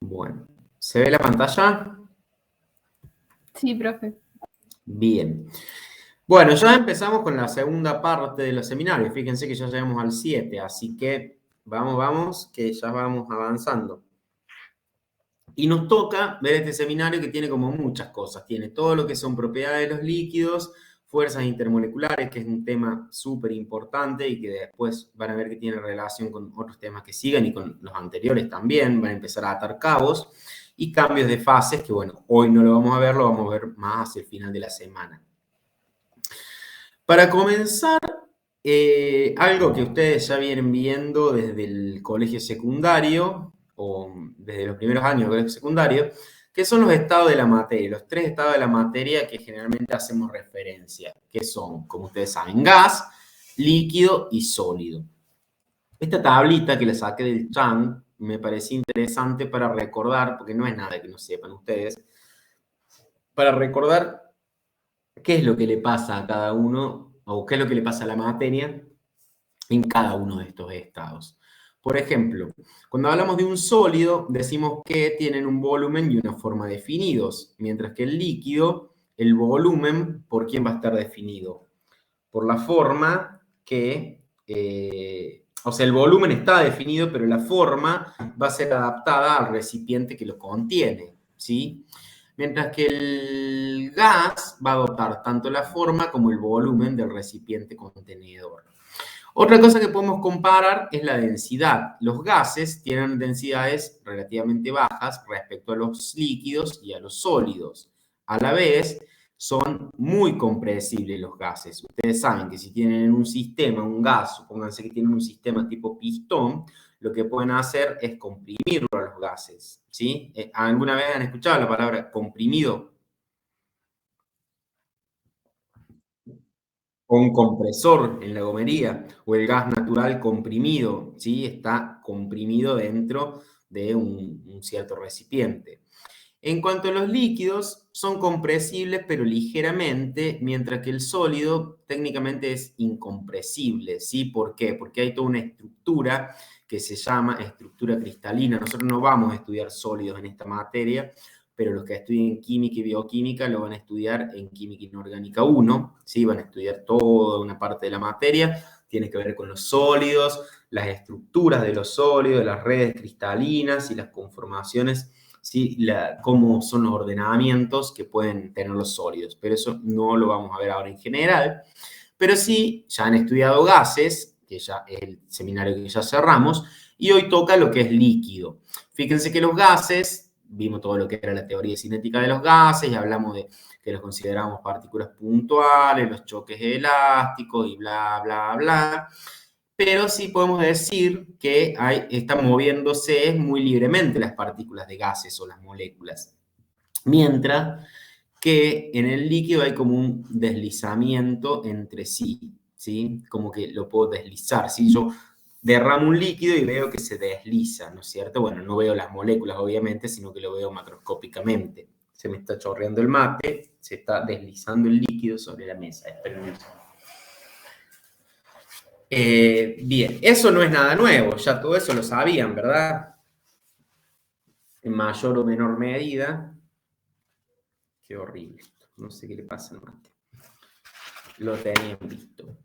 Bueno, ¿se ve la pantalla? Sí, profe. Bien. Bueno, ya empezamos con la segunda parte de los seminarios. Fíjense que ya llegamos al 7, así que vamos, que ya vamos avanzando. Y nos toca ver este seminario que tiene como muchas cosas. Tiene todo lo que son propiedades de los líquidos, fuerzas intermoleculares, que es un tema súper importante y que después van a ver que tiene relación con otros temas que sigan y con los anteriores también. Van a empezar a atar cabos y cambios de fases que, bueno, hoy no lo vamos a ver, lo vamos a ver más hacia el final de la semana. Para comenzar, algo que ustedes ya vienen viendo desde el colegio secundario o desde los primeros años del colegio secundario, que son los estados de la materia, los 3 estados de la materia que generalmente hacemos referencia, que son, como ustedes saben, gas, líquido y sólido. Esta tablita que la saqué del chat me parecía interesante para recordar, porque no es nada que no sepan ustedes, para recordar qué es lo que le pasa a cada uno o qué es lo que le pasa a la materia en cada uno de estos estados. Por ejemplo, cuando hablamos de un sólido, decimos que tienen un volumen y una forma definidos, mientras que el líquido, el volumen, ¿por quién va a estar definido? Por la forma que, o sea, el volumen está definido, pero la forma va a ser adaptada al recipiente que lo contiene, ¿sí? Mientras que el gas va a adoptar tanto la forma como el volumen del recipiente contenedor. Otra cosa que podemos comparar es la densidad. Los gases tienen densidades relativamente bajas respecto a los líquidos y a los sólidos. A la vez, son muy compresibles los gases. Ustedes saben que si tienen un sistema, un gas, supónganse que tienen un sistema tipo pistón, lo que pueden hacer es comprimirlo a los gases, ¿sí? ¿Alguna vez han escuchado la palabra comprimido? O un compresor en la gomería, o el gas natural comprimido, ¿sí? Está comprimido dentro de un cierto recipiente. En cuanto a los líquidos, son compresibles pero ligeramente, mientras que el sólido técnicamente es incompresible, ¿sí? ¿Por qué? Porque hay toda una estructura que se llama estructura cristalina. Nosotros no vamos a estudiar sólidos en esta materia, pero los que estudien química y bioquímica lo van a estudiar en química inorgánica 1, ¿sí? Van a estudiar toda una parte de la materia, tiene que ver con los sólidos, las estructuras de los sólidos, las redes cristalinas y las conformaciones, ¿sí? Cómo son los ordenamientos que pueden tener los sólidos, pero eso no lo vamos a ver ahora en general. Pero sí, ya han estudiado gases, que ya es el seminario que ya cerramos, y hoy toca lo que es líquido. Fíjense que los gases, vimos todo lo que era la teoría cinética de los gases, y hablamos de que los consideramos partículas puntuales, los choques elásticos y bla, bla, bla. Pero sí podemos decir que están moviéndose muy libremente las partículas de gases o las moléculas. Mientras que en el líquido hay como un deslizamiento entre sí, ¿sí? Como que lo puedo deslizar. Si yo derramo un líquido y veo que se desliza, ¿no es cierto? Bueno, no veo las moléculas, obviamente, sino que lo veo macroscópicamente. Se me está chorreando el mate, se está deslizando el líquido sobre la mesa. Esperen un segundo. Bien, eso no es nada nuevo, ya todo eso lo sabían, ¿verdad? En mayor o menor medida. Qué horrible esto, no sé qué le pasa al mate. Lo tenían visto.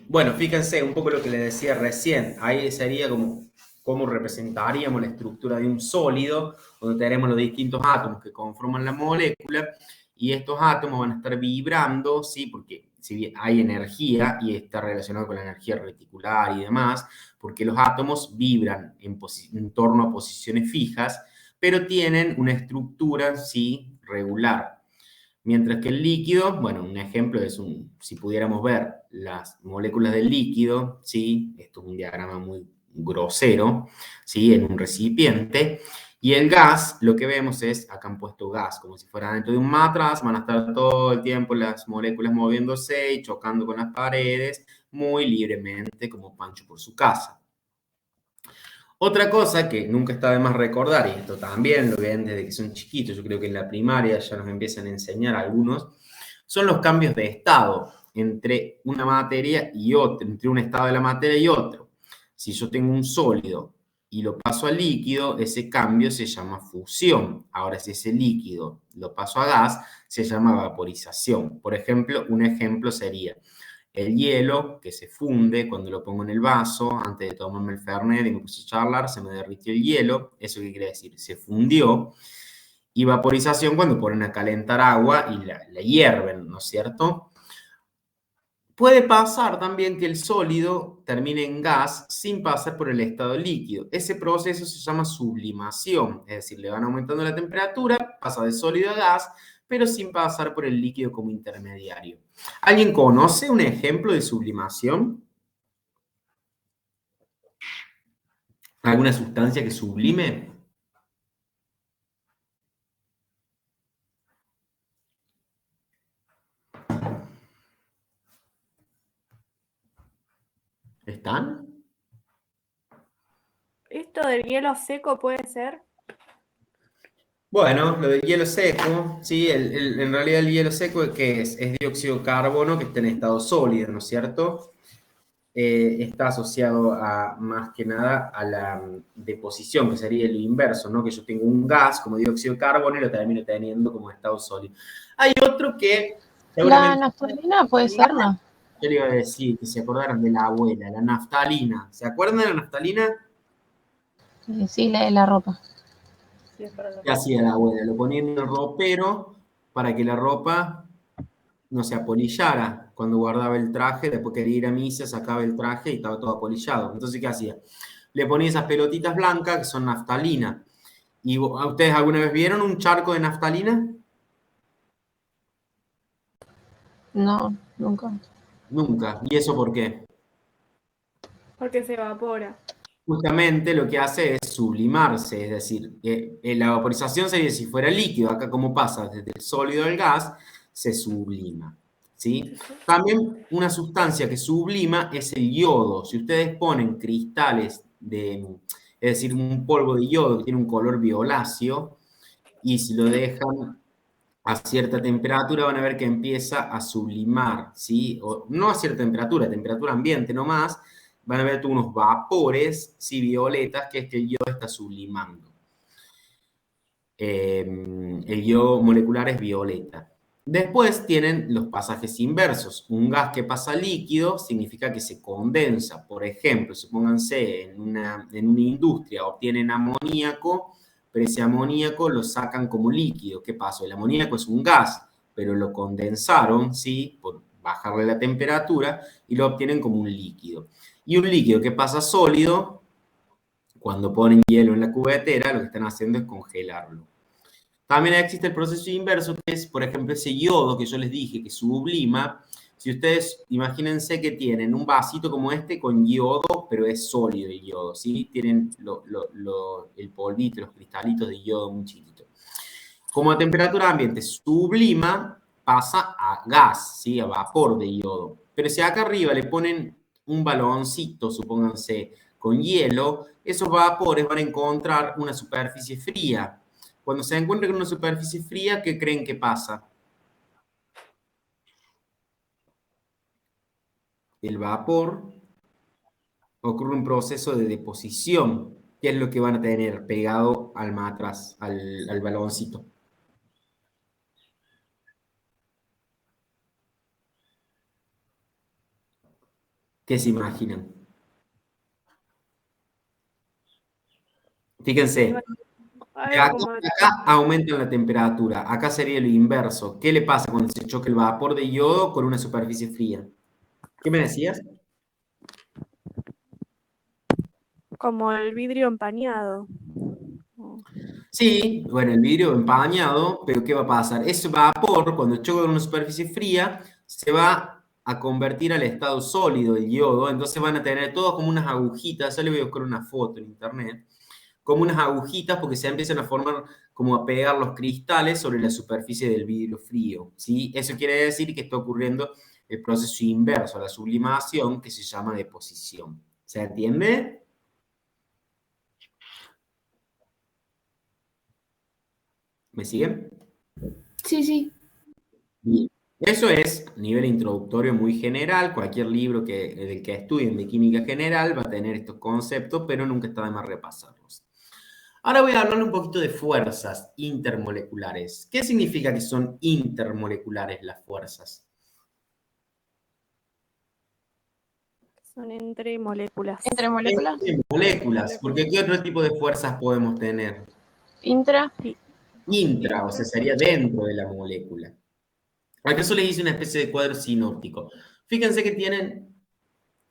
Bueno, fíjense un poco lo que les decía recién. Ahí sería como cómo representaríamos la estructura de un sólido, donde tenemos los distintos átomos que conforman la molécula, y estos átomos van a estar vibrando, ¿sí? Porque si bien hay energía, y está relacionado con la energía reticular y demás, porque los átomos vibran en torno a posiciones fijas, pero tienen una estructura, ¿sí? Regular. Mientras que el líquido, bueno, un ejemplo es si pudiéramos ver las moléculas del líquido, ¿sí? Esto es un diagrama muy grosero, ¿sí? En un recipiente. Y el gas, lo que vemos es, acá han puesto gas, como si fuera dentro de un matraz, van a estar todo el tiempo las moléculas moviéndose y chocando con las paredes, muy libremente, como Pancho por su casa. Otra cosa que nunca está de más recordar, y esto también lo ven desde que son chiquitos, yo creo que en la primaria ya nos empiezan a enseñar algunos, son los cambios de estado entre una materia y otra, entre un estado de la materia y otro. Si yo tengo un sólido y lo paso a líquido, ese cambio se llama fusión. Ahora, si ese líquido lo paso a gas, se llama vaporización. Por ejemplo, un ejemplo sería el hielo que se funde cuando lo pongo en el vaso, antes de tomarme el Fernet y me puse a charlar, se me derritió el hielo. ¿Eso qué quiere decir? Se fundió. Y vaporización cuando ponen a calentar agua y la hierven, ¿no es cierto? Puede pasar también que el sólido termine en gas sin pasar por el estado líquido. Ese proceso se llama sublimación, es decir, le van aumentando la temperatura, pasa de sólido a gas, pero sin pasar por el líquido como intermediario. ¿Alguien conoce un ejemplo de sublimación? ¿Alguna sustancia que sublime? ¿Están? ¿Esto del hielo seco puede ser? Bueno, lo del hielo seco, sí, en realidad el hielo seco ¿qué es? Es dióxido de carbono que está en estado sólido, ¿no es cierto? Está asociado a, más que nada, a la deposición, que sería lo inverso, ¿no? Que yo tengo un gas como dióxido de carbono y lo termino teniendo como estado sólido. Hay otro que La seguramente naftalina puede ser, ¿no? yo le iba a decir que se acordaran de la abuela, la naftalina. ¿Se acuerdan de la naftalina? Sí, la ropa. Sí, es para la ¿Qué hacía la abuela? Lo ponía en el ropero para que la ropa no se apolillara. Cuando guardaba el traje, después quería ir a misa, sacaba el traje y estaba todo apolillado. Entonces, ¿qué hacía? Le ponía esas pelotitas blancas que son naftalina. ¿Y ustedes alguna vez vieron un charco de naftalina? No, nunca. Nunca. ¿Y eso por qué? Porque se evapora. Justamente lo que hace es sublimarse, es decir, la vaporización sería si fuera líquido, acá como pasa desde el sólido al gas, se sublima, ¿sí? También una sustancia que sublima es el yodo. Si ustedes ponen cristales es decir, un polvo de yodo que tiene un color violáceo, y si lo dejan a cierta temperatura van a ver que empieza a sublimar, ¿sí? O, no a cierta temperatura ambiente nomás, van a ver tú unos vapores, ¿sí? Violetas, que es que el yodo está sublimando. El yodo molecular es violeta. Después tienen los pasajes inversos. Un gas que pasa a líquido significa que se condensa. Por ejemplo, supónganse en una industria obtienen amoníaco, pero ese amoníaco lo sacan como líquido. ¿Qué pasó? El amoníaco es un gas, pero lo condensaron, ¿sí? Por bajarle la temperatura y lo obtienen como un líquido. Y un líquido que pasa sólido, cuando ponen hielo en la cubetera, lo que están haciendo es congelarlo. También existe el proceso inverso, que es, por ejemplo, ese yodo que yo les dije que sublima. Si ustedes imagínense que tienen un vasito como este con yodo, pero es sólido el yodo, ¿sí? Tienen el polvito, los cristalitos de yodo muy chiquitos. Como a temperatura ambiente sublima, pasa a gas, ¿sí? A vapor de yodo. Pero si acá arriba le ponen un baloncito, supónganse, con hielo, esos vapores van a encontrar una superficie fría. Cuando se encuentran con una superficie fría, ¿qué creen que pasa? El vapor ocurre un proceso de deposición, que es lo que van a tener pegado al matraz, al baloncito. ¿Qué se imaginan? Fíjense, de Algo acá, como acá aumentan la temperatura, acá sería lo inverso. ¿Qué le pasa cuando se choca el vapor de yodo con una superficie fría? ¿Qué me decías? como el vidrio empañado. Sí, bueno, el vidrio empañado, pero ¿qué va a pasar? Ese vapor, cuando choca con una superficie fría, se va a convertir al estado sólido del yodo, entonces van a tener todos como unas agujitas, yo le voy a buscar una foto en internet, como unas agujitas porque se empiezan a formar, como a pegar los cristales sobre la superficie del vidrio frío, ¿sí? Eso quiere decir que está ocurriendo el proceso inverso a la sublimación que se llama deposición. ¿Se entiende? ¿Me siguen? Sí, sí. Bien. Eso es nivel introductorio muy general. Cualquier libro del que estudien de química general va a tener estos conceptos, pero nunca está de más repasarlos. Ahora voy a hablar un poquito de fuerzas intermoleculares. ¿Qué significa que son intermoleculares las fuerzas? Son entre moléculas. Entre moléculas. Entre moléculas, porque ¿qué otro tipo de fuerzas podemos tener? Intra. Intra, o sea, sería dentro de la molécula. ¿Acaso les hice una especie de cuadro sinóptico? Fíjense que tienen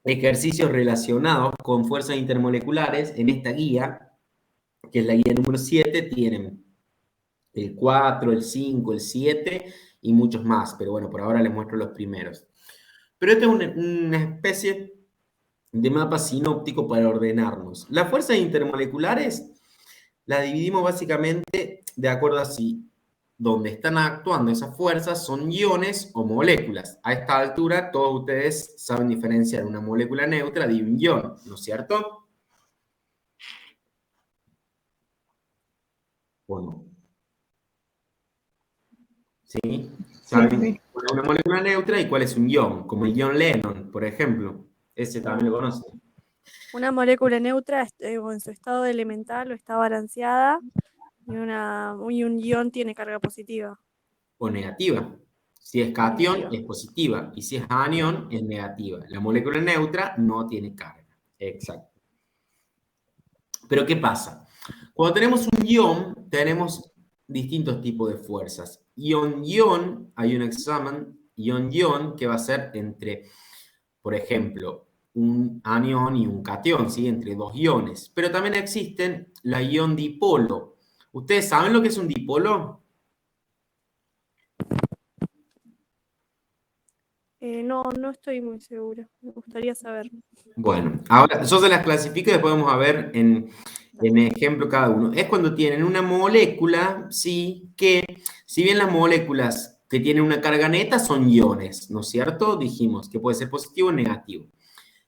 ejercicios relacionados con fuerzas intermoleculares en esta guía, que es la guía número 7, tienen el 4, el 5, el 7 y muchos más, pero bueno, por ahora les muestro los primeros. Pero esta es una especie de mapa sinóptico para ordenarnos. Las fuerzas intermoleculares las dividimos básicamente de acuerdo a si donde están actuando esas fuerzas son iones o moléculas. A esta altura todos ustedes saben diferenciar una molécula neutra de un ion, ¿no es cierto? ¿O no? ¿Sí? ¿Saben Sí. cuál es una molécula neutra y cuál es un ion? Como el ion Lennon, por ejemplo. Ese también lo conocen. Una molécula neutra en su estado elemental o está balanceada y un ion tiene carga positiva. O negativa. Si es cation, Negativa. es positiva. Y si es anión, es negativa. La molécula neutra no tiene carga. Exacto. Pero ¿qué pasa? Cuando tenemos un ion, tenemos distintos tipos de fuerzas. Ion-ion, hay un examen, ion-ion, que va a ser entre, por ejemplo, un anión y un catión, ¿sí? Entre dos iones. Pero también existen la ion dipolo. ¿Ustedes saben lo que es un dipolo? No estoy muy segura. Me gustaría saber. Bueno, ahora yo se las clasifico y después vamos a ver en ejemplo cada uno. Es cuando tienen una molécula, sí, que si bien las moléculas que tienen una carga neta son iones, ¿no es cierto? Dijimos que puede ser positivo o negativo.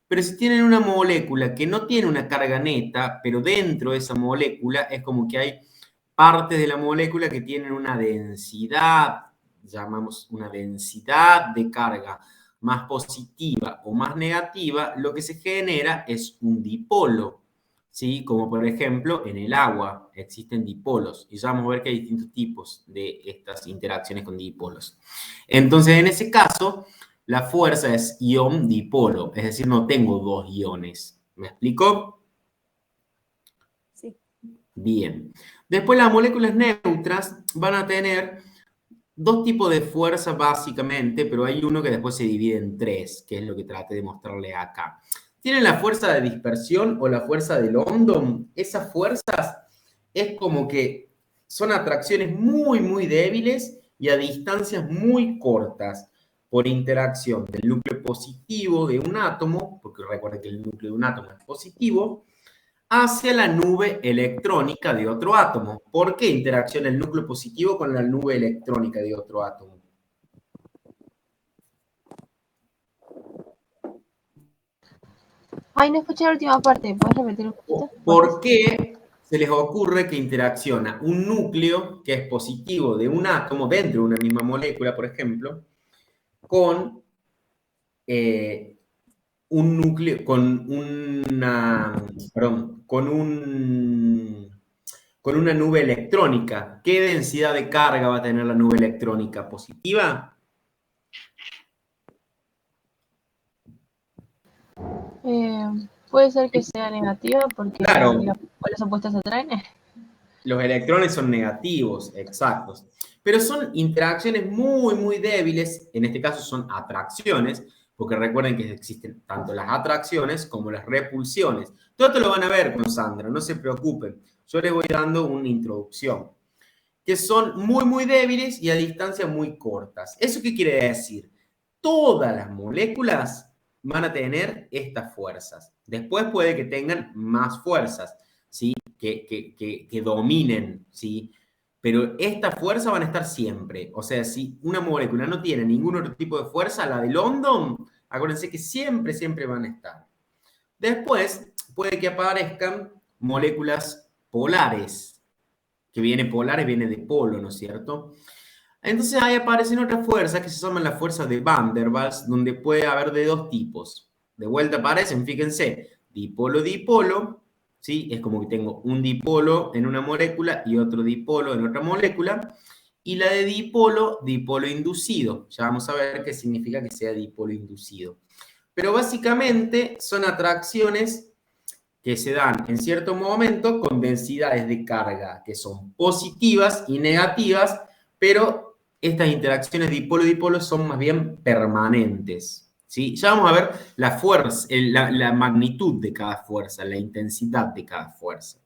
Pero si tienen una molécula que no tiene una carga neta, pero dentro de esa molécula es como que hay partes de la molécula que tienen una densidad, llamamos una densidad de carga más positiva o más negativa, lo que se genera es un dipolo, ¿sí? Como por ejemplo en el agua existen dipolos y ya vamos a ver que hay distintos tipos de estas interacciones con dipolos. Entonces, en ese caso, la fuerza es ion dipolo, es decir, no tengo dos iones. ¿Me explico? Sí. Bien. Después las moléculas neutras van a tener dos tipos de fuerza básicamente, pero hay uno que después se divide en tres, que es lo que traté de mostrarle acá. Tienen la fuerza de dispersión o la fuerza de London. Esas fuerzas es como que son atracciones muy, muy débiles y a distancias muy cortas por interacción del núcleo positivo de un átomo, porque recuerden que el núcleo de un átomo es positivo, hacia la nube electrónica de otro átomo. ¿Por qué interacciona el núcleo positivo con la nube electrónica de otro átomo? Ay, no escuché la última parte. ¿Puedes repetir un poquito? ¿Por qué se les ocurre que interacciona un núcleo que es positivo de un átomo dentro de una misma molécula, por ejemplo, con un núcleo, con una nube electrónica? ¿Qué densidad de carga va a tener la nube electrónica? ¿Positiva? Puede ser que sea negativa porque Claro. los polos opuestos se atraen. Los electrones son negativos, exactos. Pero son interacciones muy, muy débiles. En este caso son atracciones, porque recuerden que existen tanto las atracciones como las repulsiones. Todo esto lo van a ver con Sandra, no se preocupen. Yo les voy dando una introducción. Que son muy, muy débiles y a distancias muy cortas. ¿Eso qué quiere decir? Todas las moléculas van a tener estas fuerzas. Después puede que tengan más fuerzas, ¿sí? Que dominen, ¿sí? Pero estas fuerzas van a estar siempre. O sea, si una molécula no tiene ningún otro tipo de fuerza, la de London, acuérdense que siempre, siempre van a estar. Después puede que aparezcan moléculas polares, que viene polares, viene de polo, ¿no es cierto? Entonces ahí aparecen otras fuerzas que se llaman las fuerzas de Van der Waals, donde puede haber de dos tipos. De vuelta aparecen, fíjense, dipolo-dipolo, ¿sí? Es como que tengo un dipolo en una molécula y otro dipolo en otra molécula. Y la de dipolo, dipolo inducido. Ya vamos a ver qué significa que sea dipolo inducido. Pero básicamente son atracciones que se dan en cierto momento con densidades de carga que son positivas y negativas, pero estas interacciones dipolo-dipolo son más bien permanentes. ¿Sí? Ya vamos a ver la fuerza, la magnitud de cada fuerza, la intensidad de cada fuerza.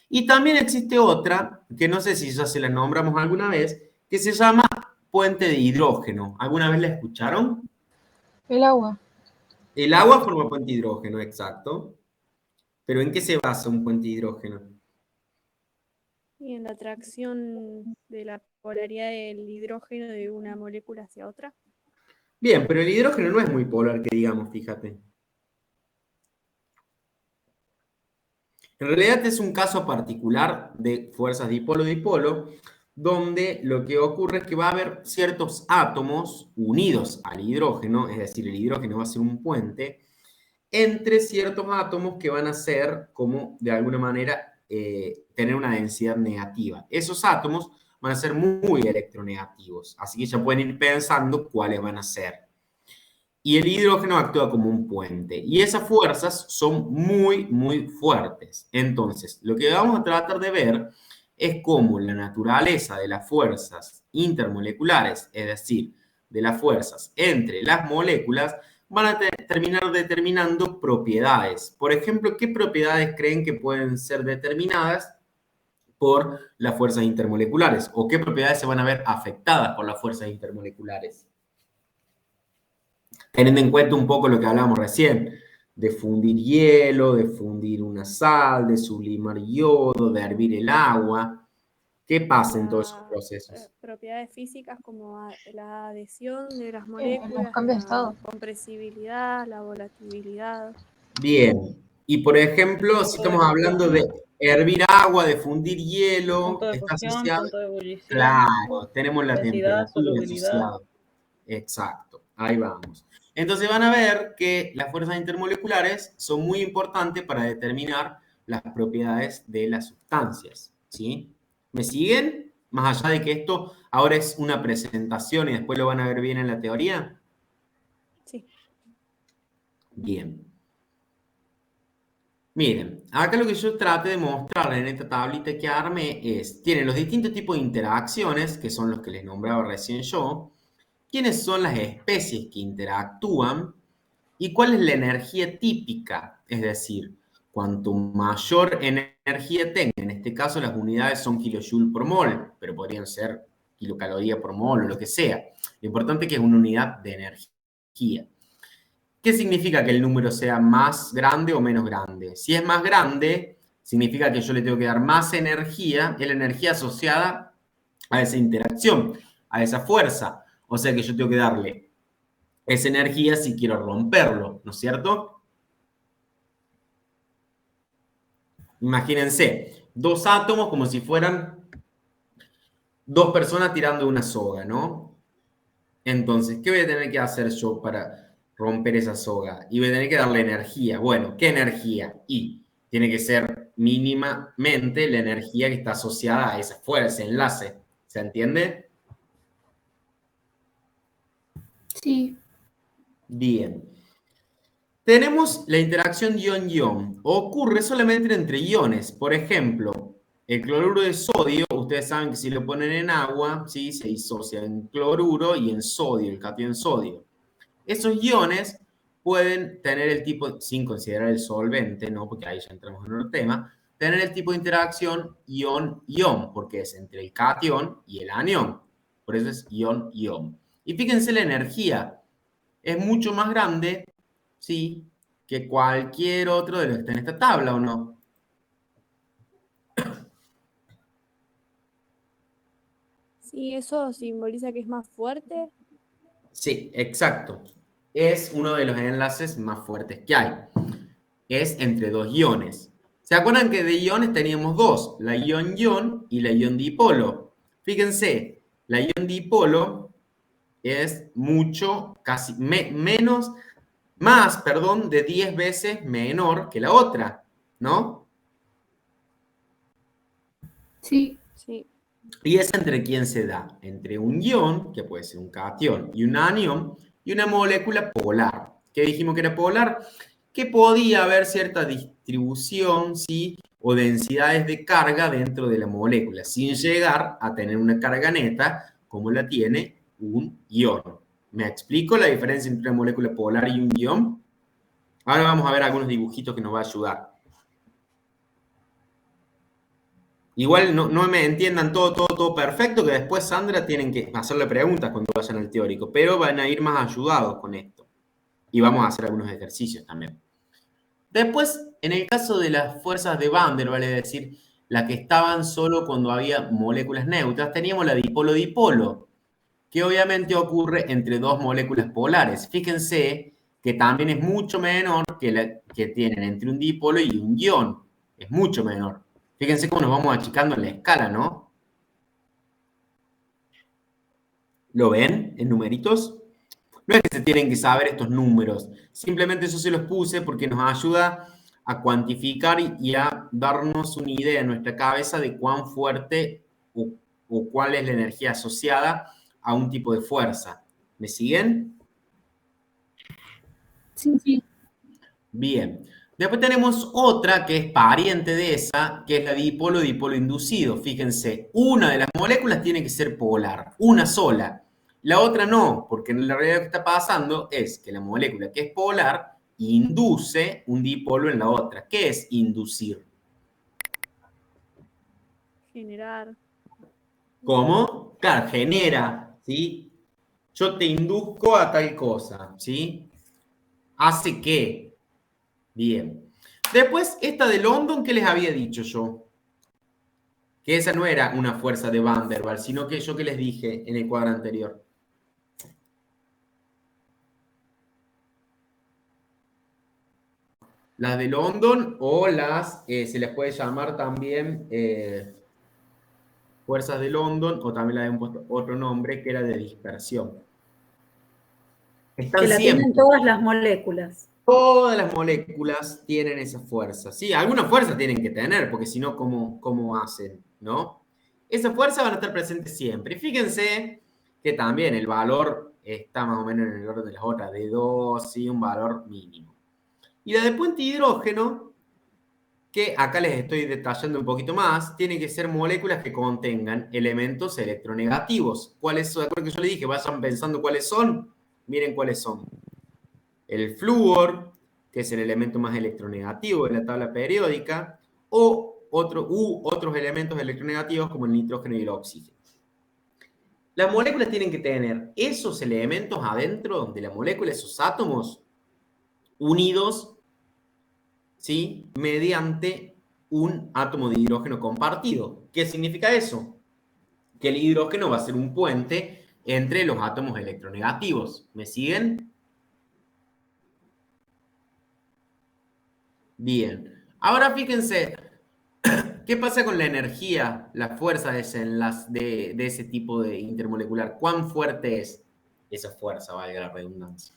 Y también existe otra, que no sé si ya se la nombramos alguna vez, que se llama puente de hidrógeno. ¿Alguna vez la escucharon? El agua. El agua forma puente de hidrógeno, exacto. ¿Pero en qué se basa un puente de hidrógeno? Y en la atracción de la polaridad del hidrógeno de una molécula hacia otra. Bien, pero el hidrógeno no es muy polar, que digamos, fíjate. En realidad es un caso particular de fuerzas dipolo-dipolo, donde lo que ocurre es que va a haber ciertos átomos unidos al hidrógeno, es decir, el hidrógeno va a ser un puente, entre ciertos átomos que van a ser, como de alguna manera, tener una densidad negativa. Esos átomos van a ser muy electronegativos, así que ya pueden ir pensando cuáles van a ser. Y el hidrógeno actúa como un puente. Y esas fuerzas son muy, muy fuertes. Entonces, lo que vamos a tratar de ver es cómo la naturaleza de las fuerzas intermoleculares, es decir, de las fuerzas entre las moléculas, van a terminar determinando propiedades. Por ejemplo, ¿qué propiedades creen que pueden ser determinadas por las fuerzas intermoleculares? ¿O qué propiedades se van a ver afectadas por las fuerzas intermoleculares? Teniendo en cuenta un poco lo que hablábamos recién, de fundir hielo, de fundir una sal, de sublimar yodo, de hervir el agua. ¿Qué pasa en todos esos procesos? Propiedades físicas como la adhesión de las Los moléculas, cambios de la estado. compresibilidad, la volatilidad. Bien. Y por ejemplo, si estamos hablando de hervir agua, de fundir hielo, Punto de está fusión, asociado. punto de ebullición, Claro, tenemos la densidad, temperatura solubilidad. asociada. Exacto, ahí vamos. Entonces van a ver que las fuerzas intermoleculares son muy importantes para determinar las propiedades de las sustancias, ¿sí? ¿Me siguen? Más allá de que esto ahora es una presentación y después lo van a ver bien en la teoría. Sí. Bien. Miren, acá lo que yo traté de mostrar en esta tablita que armé es, tienen los distintos tipos de interacciones, que son los que les nombraba recién yo, quiénes son las especies que interactúan y cuál es la energía típica, es decir, cuanto mayor energía tenga, en este caso las unidades son kilojoule por mol, pero podrían ser kilocaloría por mol o lo que sea. Lo importante es que es una unidad de energía. ¿Qué significa que el número sea más grande o menos grande? Si es más grande, significa que yo le tengo que dar más energía, es la energía asociada a esa interacción, a esa fuerza. O sea que yo tengo que darle esa energía si quiero romperlo, ¿no es cierto? Imagínense, dos átomos como si fueran dos personas tirando una soga, ¿no? Entonces, ¿qué voy a tener que hacer yo para romper esa soga? Y voy a tener que darle energía. Bueno, ¿qué energía? Y tiene que ser mínimamente la energía que está asociada a esa fuerza, ese enlace. ¿Se entiende? Sí. Bien. Tenemos la interacción ion-ion. Ocurre solamente entre iones. Por ejemplo, el cloruro de sodio, ustedes saben que si lo ponen en agua, ¿sí? Se disocia en cloruro y en sodio, el catión sodio. Esos iones pueden tener el tipo, sin considerar el solvente, ¿no? Porque ahí ya entramos en otro tema, tener el tipo de interacción ion-ion, porque es entre el catión y el anión. Por eso es ion-ion. Y fíjense la energía. Es mucho más grande, ¿sí? Que cualquier otro de los que está en esta tabla, ¿o no? Sí, eso simboliza que es más fuerte. Sí, exacto. Es uno de los enlaces más fuertes que hay. Es entre dos iones. ¿Se acuerdan que de iones teníamos dos? La ion-ion y la ion-dipolo. Fíjense, la ion dipolo es mucho, casi más de 10 veces menor que la otra, ¿no? Sí. Sí. ¿Y es entre quién se da? Entre un ion, que puede ser un cation, y un anión, y una molécula polar. ¿Qué dijimos que era polar? Que podía haber cierta distribución, ¿sí? O densidades de carga dentro de la molécula, sin llegar a tener una carga neta como la tiene un ion. ¿Me explico la diferencia entre una molécula polar y un ion? Ahora vamos a ver algunos dibujitos que nos va a ayudar. Igual no me entiendan todo perfecto, que después Sandra tienen que hacerle preguntas cuando vayan al teórico, pero van a ir más ayudados con esto. Y vamos a hacer algunos ejercicios también. Después, en el caso de las fuerzas de Van der Waals, es decir, las que estaban solo cuando había moléculas neutras, teníamos la dipolo-dipolo, que obviamente ocurre entre dos moléculas polares. Fíjense que también es mucho menor que la que tienen entre un dipolo y un ion. Es mucho menor. Fíjense cómo nos vamos achicando en la escala, ¿no? ¿Lo ven en numeritos? No es que se tienen que saber estos números, simplemente yo se los puse porque nos ayuda a cuantificar y a darnos una idea en nuestra cabeza de cuán fuerte o cuál es la energía asociada a un tipo de fuerza. ¿Me siguen? Sí. Bien. Después tenemos otra que es pariente de esa, que es la dipolo-dipolo inducido. Fíjense, una de las moléculas tiene que ser polar, una sola. La otra no, porque en la realidad lo que está pasando es que la molécula que es polar induce un dipolo en la otra. ¿Qué es inducir? Generar. ¿Cómo? Claro, genera, ¿sí? Yo te induzco a tal cosa, ¿sí? Hace que. Bien. Después, esta de London, ¿qué les había dicho yo? Que esa no era una fuerza de Van der Waals, sino que yo que les dije en el cuadro anterior. Las de London o se les puede llamar también fuerzas de London o también le han puesto otro nombre que era de dispersión. Están Que la siempre. tienen todas las moléculas. Todas las moléculas tienen esa fuerza. Sí, alguna fuerza tienen que tener, porque si no, ¿cómo hacen? ¿No? Esa fuerza van a estar presentes siempre. Y fíjense que también el valor está más o menos en el orden de las otras, de 2, sí, un valor mínimo. Y la de puente hidrógeno, que acá les estoy detallando un poquito más, tiene que ser moléculas que contengan elementos electronegativos. ¿Cuáles son? Acuérdense que yo les dije, vayan pensando cuáles son. Miren cuáles son. El flúor, que es el elemento más electronegativo de la tabla periódica, o otros elementos electronegativos como el nitrógeno y el oxígeno. Las moléculas tienen que tener esos elementos adentro de la molécula, esos átomos, unidos, ¿sí? Mediante un átomo de hidrógeno compartido. ¿Qué significa eso? Que el hidrógeno va a ser un puente entre los átomos electronegativos. ¿Me siguen? Bien. Ahora fíjense, ¿qué pasa con la energía, la fuerza de ese tipo de intermolecular? ¿Cuán fuerte es esa fuerza, valga la redundancia?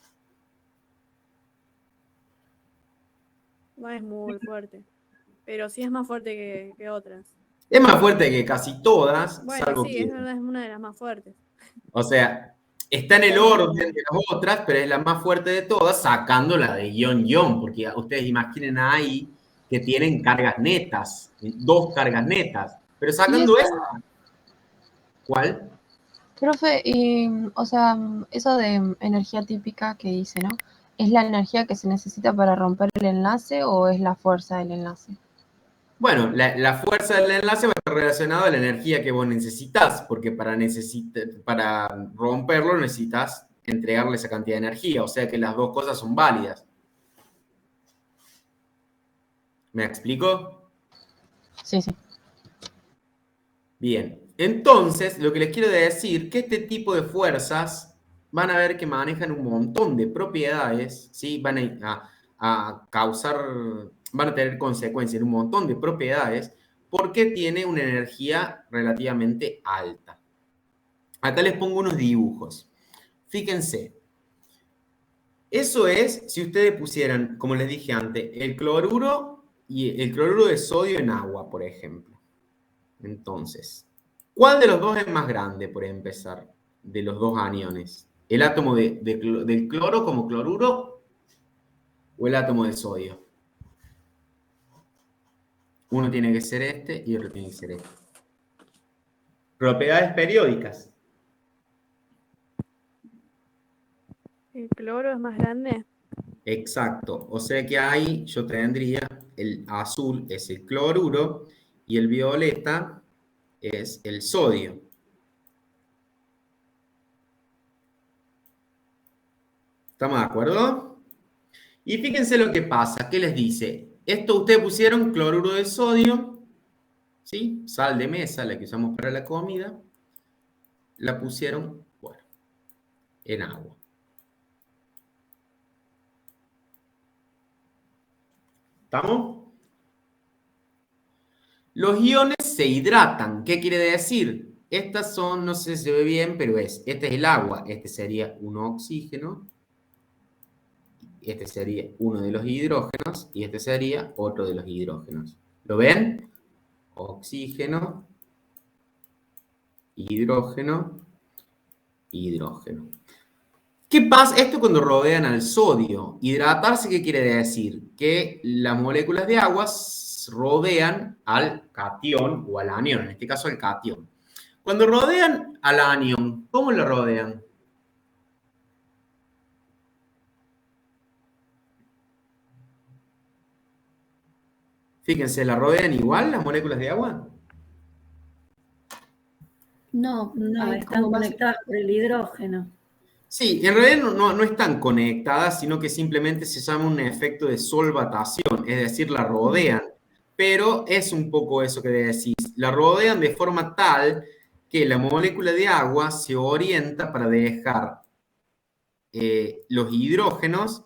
No es muy fuerte. Pero sí es más fuerte que otras. Es más fuerte que casi todas, Bueno, salvo sí, que, es verdad, es una de las más fuertes. o sea, está en el orden de las otras, pero es la más fuerte de todas, sacándola de ion-ion, porque ustedes imaginen ahí que tienen cargas netas, dos cargas netas, pero Y sacando esa, esa, ¿cuál? profe, o sea, eso de energía típica que dice, ¿no? ¿Es la energía que se necesita para romper el enlace o es la fuerza del enlace? Bueno, la fuerza del enlace va a estar relacionada a la energía que vos necesitas, porque para romperlo necesitas entregarle esa cantidad de energía, o sea que las dos cosas son válidas. ¿Me explico? Sí, sí. Bien, entonces lo que les quiero decir que este tipo de fuerzas van a ver que manejan un montón de propiedades, ¿sí? A causar, van a tener consecuencias en un montón de propiedades porque tiene una energía relativamente alta. Acá les pongo unos dibujos. Fíjense. Eso es si ustedes pusieran, como les dije antes, el cloruro de sodio en agua, por ejemplo. Entonces, ¿cuál de los dos es más grande, por empezar, de los dos aniones? ¿El átomo del cloro como cloruro o el átomo de sodio? Uno tiene que ser este y otro tiene que ser este. Propiedades periódicas. ¿El cloro es más grande? Exacto. O sea que ahí yo tendría el azul es el cloruro y el violeta es el sodio. ¿Estamos de acuerdo? Y fíjense lo que pasa. ¿Qué les dice? Esto ustedes pusieron cloruro de sodio, ¿sí? Sal de mesa, la que usamos para la comida. La pusieron, bueno, en agua. ¿Estamos? Los iones se hidratan. ¿Qué quiere decir? Estas son, no sé si se ve bien, pero este es el agua. Este sería un oxígeno. Este sería uno de los hidrógenos. Y este sería otro de los hidrógenos. ¿Lo ven? Oxígeno, hidrógeno, hidrógeno. ¿Qué pasa? Esto cuando rodean al sodio. Hidratarse, ¿qué quiere decir? Que las moléculas de agua rodean al catión o al anión, en este caso al catión. Cuando rodean al anión, ¿cómo lo rodean? Fíjense, ¿la rodean igual las moléculas de agua? No, Hay están como más- conectadas por el hidrógeno. Sí, en realidad no están conectadas, sino que simplemente se llama un efecto de solvatación, es decir, la rodean. Pero es un poco eso que decís, la rodean de forma tal que la molécula de agua se orienta para dejar los hidrógenos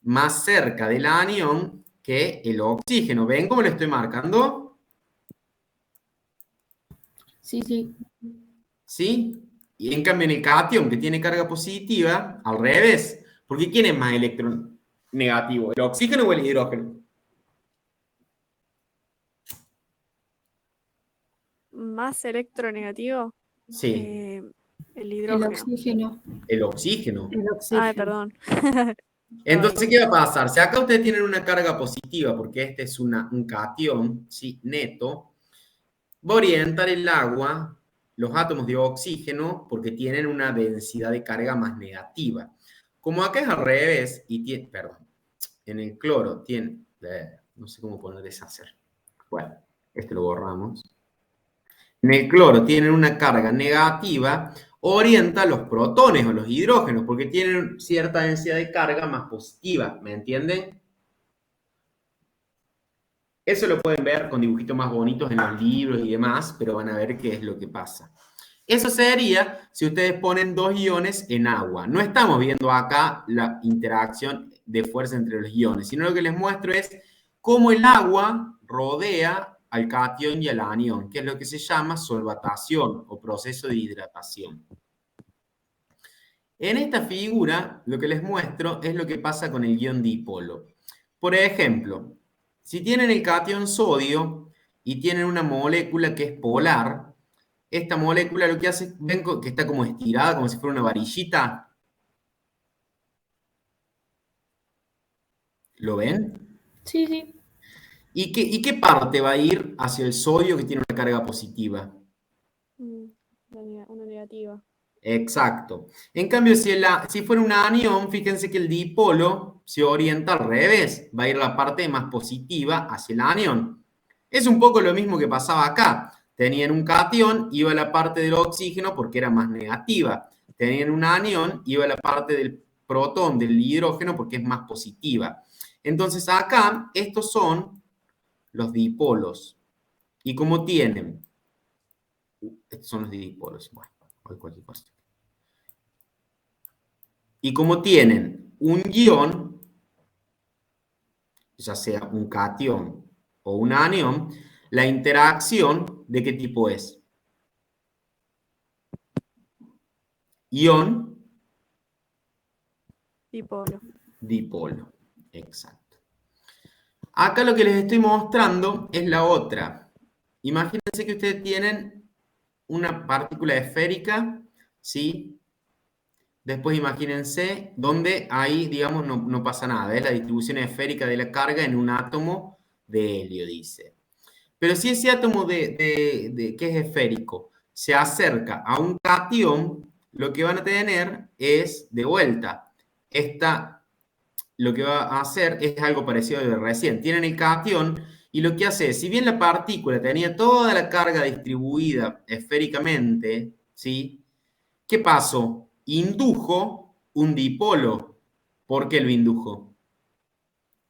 más cerca del anión que el oxígeno. ¿Ven cómo lo estoy marcando? Sí, sí. ¿Sí? Y en cambio en el catión que tiene carga positiva, al revés. Porque ¿quién es más electronegativo? ¿El oxígeno o el hidrógeno? ¿Más electronegativo? Sí, El El hidrógeno. oxígeno. el oxígeno. El oxígeno. Ay, perdón. Entonces, ¿qué va a pasar? Si acá ustedes tienen una carga positiva, porque este es un catión, ¿sí? Neto, va a orientar el agua, los átomos de oxígeno, porque tienen una densidad de carga más negativa. Como acá es al revés, y tiene, perdón, en el cloro tiene, no sé cómo poner deshacer. Bueno, este lo borramos. En el cloro tienen una carga negativa, orienta los protones o los hidrógenos, porque tienen cierta densidad de carga más positiva, ¿me entienden? Eso lo pueden ver con dibujitos más bonitos en los libros y demás, pero van a ver qué es lo que pasa. Eso sería si ustedes ponen dos iones en agua. No estamos viendo acá la interacción de fuerza entre los iones, sino lo que les muestro es cómo el agua rodea al catión y al anión, que es lo que se llama solvatación o proceso de hidratación. En esta figura, lo que les muestro es lo que pasa con el ion dipolo. Por ejemplo, si tienen el catión sodio y tienen una molécula que es polar, esta molécula lo que hace, ven que está como estirada, como si fuera una varillita. ¿Lo ven? Sí, sí. ¿Y qué parte va a ir hacia el sodio que tiene una carga positiva? Una negativa. Exacto. En cambio, si fuera un anión, fíjense que el dipolo se orienta al revés. Va a ir la parte más positiva hacia el anión. Es un poco lo mismo que pasaba acá. Tenían un catión, iba a la parte del oxígeno porque era más negativa. Tenían un anión, iba a la parte del protón, del hidrógeno, porque es más positiva. Entonces acá, estos son los dipolos. Y como tienen, estos son los dipolos, bueno, hoy cualquier cosa. Y como tienen un ion, ya sea un catión o un anión, la interacción, ¿de qué tipo es? ion Dipolo. dipolo. Exacto. Acá lo que les estoy mostrando es la otra. Imagínense que ustedes tienen una partícula esférica, ¿sí? Después imagínense donde ahí, digamos, no pasa nada. Es la distribución esférica de la carga en un átomo de helio, dice. Pero si ese átomo que es esférico se acerca a un catión, lo que van a tener es, de vuelta, lo que va a hacer es algo parecido a lo de recién. Tienen el catión y lo que hace es, si bien la partícula tenía toda la carga distribuida esféricamente, ¿sí? ¿Qué pasó? Indujo un dipolo. ¿Por qué lo indujo?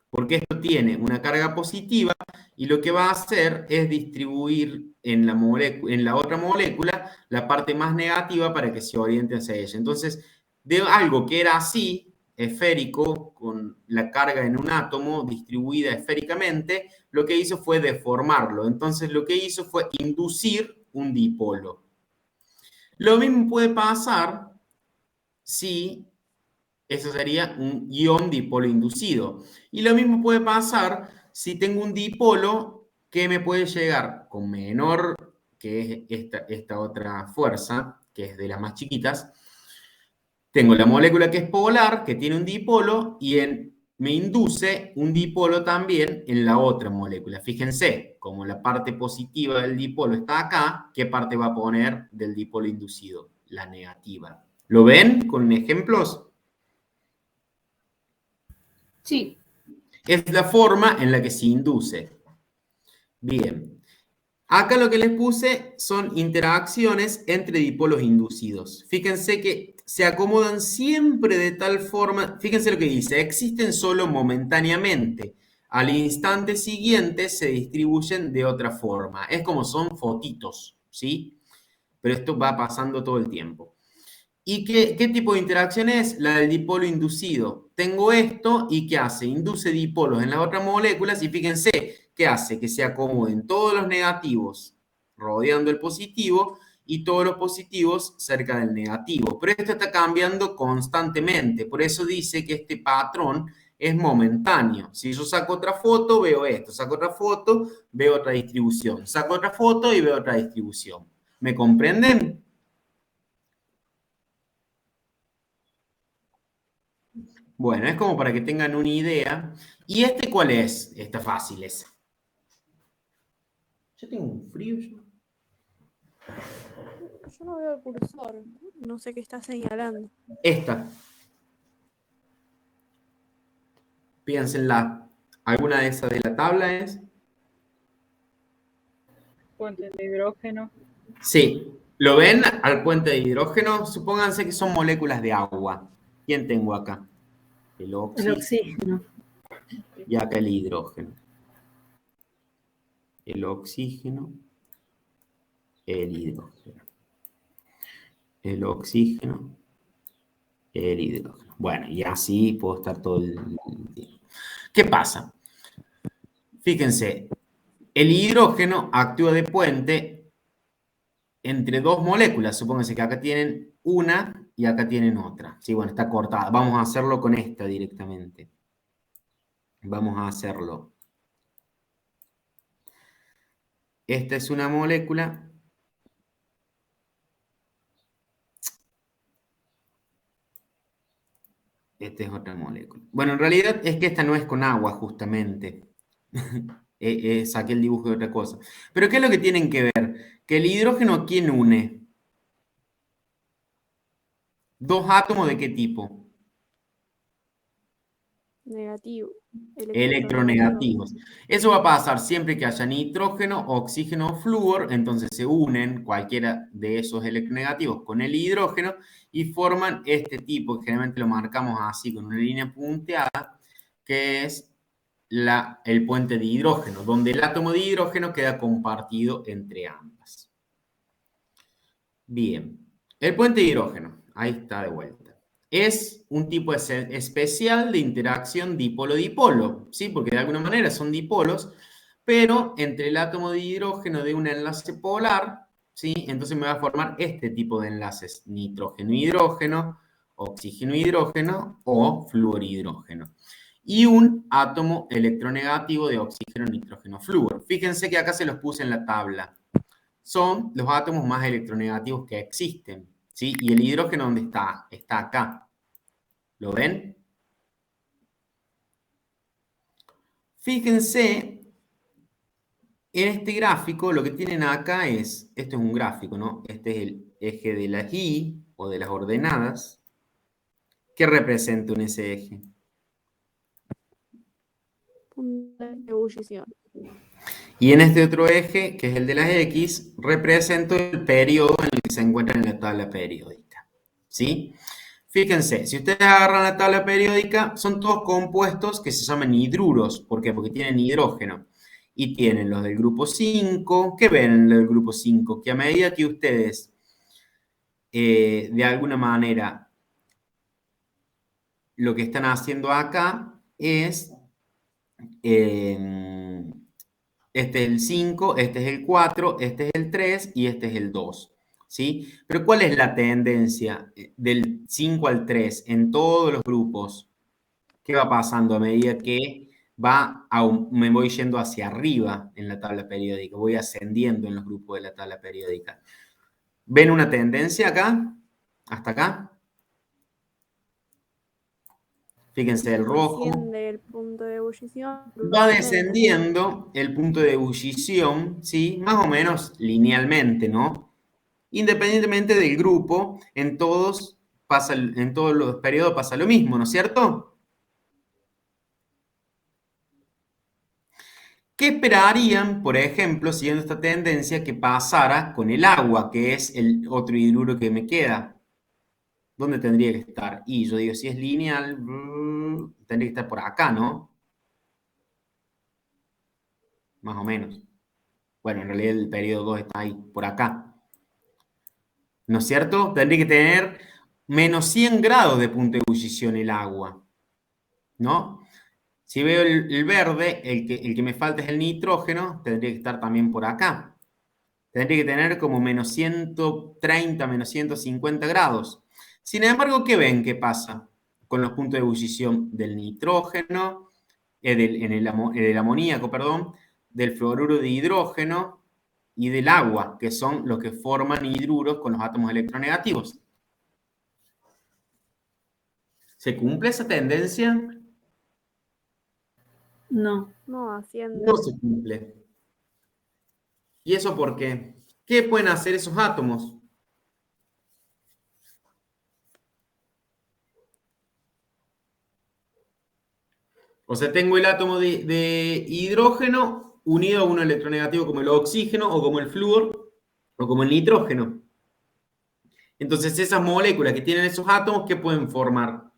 Porque esto tiene una carga positiva y lo que va a hacer es distribuir en la otra molécula la parte más negativa para que se oriente hacia ella. Entonces, de algo que era así, esférico, con la carga en un átomo distribuida esféricamente, lo que hizo fue deformarlo. Entonces, lo que hizo fue inducir un dipolo. Lo mismo puede pasar si eso sería un ion dipolo inducido. Y lo mismo puede pasar si tengo un dipolo que me puede llegar con menor, que es esta otra fuerza, que es de las más chiquitas. Tengo la molécula que es polar, que tiene un dipolo, y me induce un dipolo también en la otra molécula. Fíjense, como la parte positiva del dipolo está acá, ¿qué parte va a poner del dipolo inducido? La negativa. ¿Lo ven con ejemplos? Sí, Es la forma en la que se induce. Bien. Acá lo que les puse son interacciones entre dipolos inducidos. Fíjense que se acomodan siempre de tal forma, fíjense lo que dice, existen solo momentáneamente. Al instante siguiente se distribuyen de otra forma. Es como son fotitos, ¿sí? Pero esto va pasando todo el tiempo. ¿Y qué tipo de interacción es? La del dipolo inducido. Tengo esto y ¿qué hace? Induce dipolos en las otras moléculas y fíjense, ¿qué hace? Que se acomoden todos los negativos rodeando el positivo y todos los positivos cerca del negativo. Pero esto está cambiando constantemente. Por eso dice que este patrón es momentáneo. Si yo saco otra foto, veo esto. Saco otra foto, veo otra distribución. Saco otra foto y veo otra distribución. ¿Me comprenden? Bueno, es como para que tengan una idea. ¿Y este cuál es? Está fácil ese. Yo tengo un frío. Yo no veo el cursor. No sé qué está señalando. Esta. Piénsenla. ¿Alguna de esas de la tabla es? Puente de hidrógeno. Sí. ¿Lo ven al puente de hidrógeno? Supónganse que son moléculas de agua. ¿Quién tengo acá? El el oxígeno. oxígeno. Y acá el hidrógeno. El oxígeno. El hidrógeno. El oxígeno. El hidrógeno. Bueno, y así puedo estar todo el tiempo. ¿Qué pasa? Fíjense, el hidrógeno actúa de puente entre dos moléculas. Supónganse que acá tienen una y acá tienen otra. Sí, bueno, está cortada. Vamos a hacerlo con esta directamente. Vamos a hacerlo. Esta es una molécula. Esta es otra molécula. Bueno, en realidad es que esta no es con agua, justamente. Saqué el dibujo de otra cosa. Pero ¿qué es lo que tienen que ver? Que el hidrógeno, ¿quién une? ¿Dos átomos de qué tipo? Negativo. Electronegativos. Eso va a pasar siempre que haya nitrógeno, oxígeno o flúor, entonces se unen cualquiera de esos electronegativos con el hidrógeno y forman este tipo, que generalmente lo marcamos así con una línea punteada, que es el puente de hidrógeno, donde el átomo de hidrógeno queda compartido entre ambas. Bien, el puente de hidrógeno, ahí está de vuelta. Es un tipo especial de interacción dipolo-dipolo, ¿sí? Porque de alguna manera son dipolos, pero entre el átomo de hidrógeno de un enlace polar, ¿sí? Entonces me va a formar este tipo de enlaces, nitrógeno-hidrógeno, oxígeno-hidrógeno o fluorhidrógeno. Y un átomo electronegativo de oxígeno, nitrógeno, flúor. Fíjense que acá se los puse en la tabla. Son los átomos más electronegativos que existen, ¿sí? Y el hidrógeno, ¿dónde está? Está acá. ¿Lo ven? Fíjense, en este gráfico lo que tienen acá es, esto es un gráfico, ¿no? Este es el eje de las Y o de las ordenadas. ¿Qué representa en ese eje? Punto de ebullición. Y en este otro eje, que es el de las X, representa el periodo en el que se encuentran en la tabla periódica, ¿sí? Fíjense, si ustedes agarran la tabla periódica, son todos compuestos que se llaman hidruros. ¿Por qué? Porque tienen hidrógeno. Y tienen los del grupo 5. ¿Qué ven en el grupo 5? Que a medida que ustedes, de alguna manera, lo que están haciendo acá es, este es el 5, este es el 4, este es el 3 y este es el 2. ¿Sí? Pero ¿cuál es la tendencia del 5 al 3 en todos los grupos? ¿Qué va pasando a medida que me voy yendo hacia arriba en la tabla periódica? Voy ascendiendo en los grupos de la tabla periódica. ¿Ven una tendencia acá? ¿Hasta acá? Fíjense, el rojo Desciende el punto de ebullición. va descendiendo el punto de ebullición, ¿sí? Más o menos linealmente, ¿no? Independientemente del grupo, en todos los periodos pasa lo mismo, ¿no es cierto? ¿Qué esperarían, por ejemplo, siguiendo esta tendencia, que pasara con el agua, que es el otro hidruro que me queda? ¿Dónde tendría que estar? Y yo digo, si es lineal, tendría que estar por acá, ¿no? Más o menos. Bueno, en realidad el periodo 2 está ahí, por acá. ¿No es cierto? Tendría que tener menos 100 grados de punto de ebullición el agua, ¿no? Si veo el verde, el que me falta es el nitrógeno, tendría que estar también por acá. Tendría que tener como menos 130, menos 150 grados. Sin embargo, ¿qué ven que pasa con los puntos de ebullición del nitrógeno, del amoníaco, perdón, del fluoruro de hidrógeno y del agua, que son los que forman hidruros con los átomos electronegativos? ¿Se cumple esa tendencia? No. No, asciende. No se cumple. ¿Y eso por qué? ¿Qué pueden hacer esos átomos? O sea, tengo el átomo de hidrógeno unido a un electronegativo como el oxígeno o como el flúor o como el nitrógeno. Entonces, esas moléculas que tienen esos átomos, ¿qué pueden formar?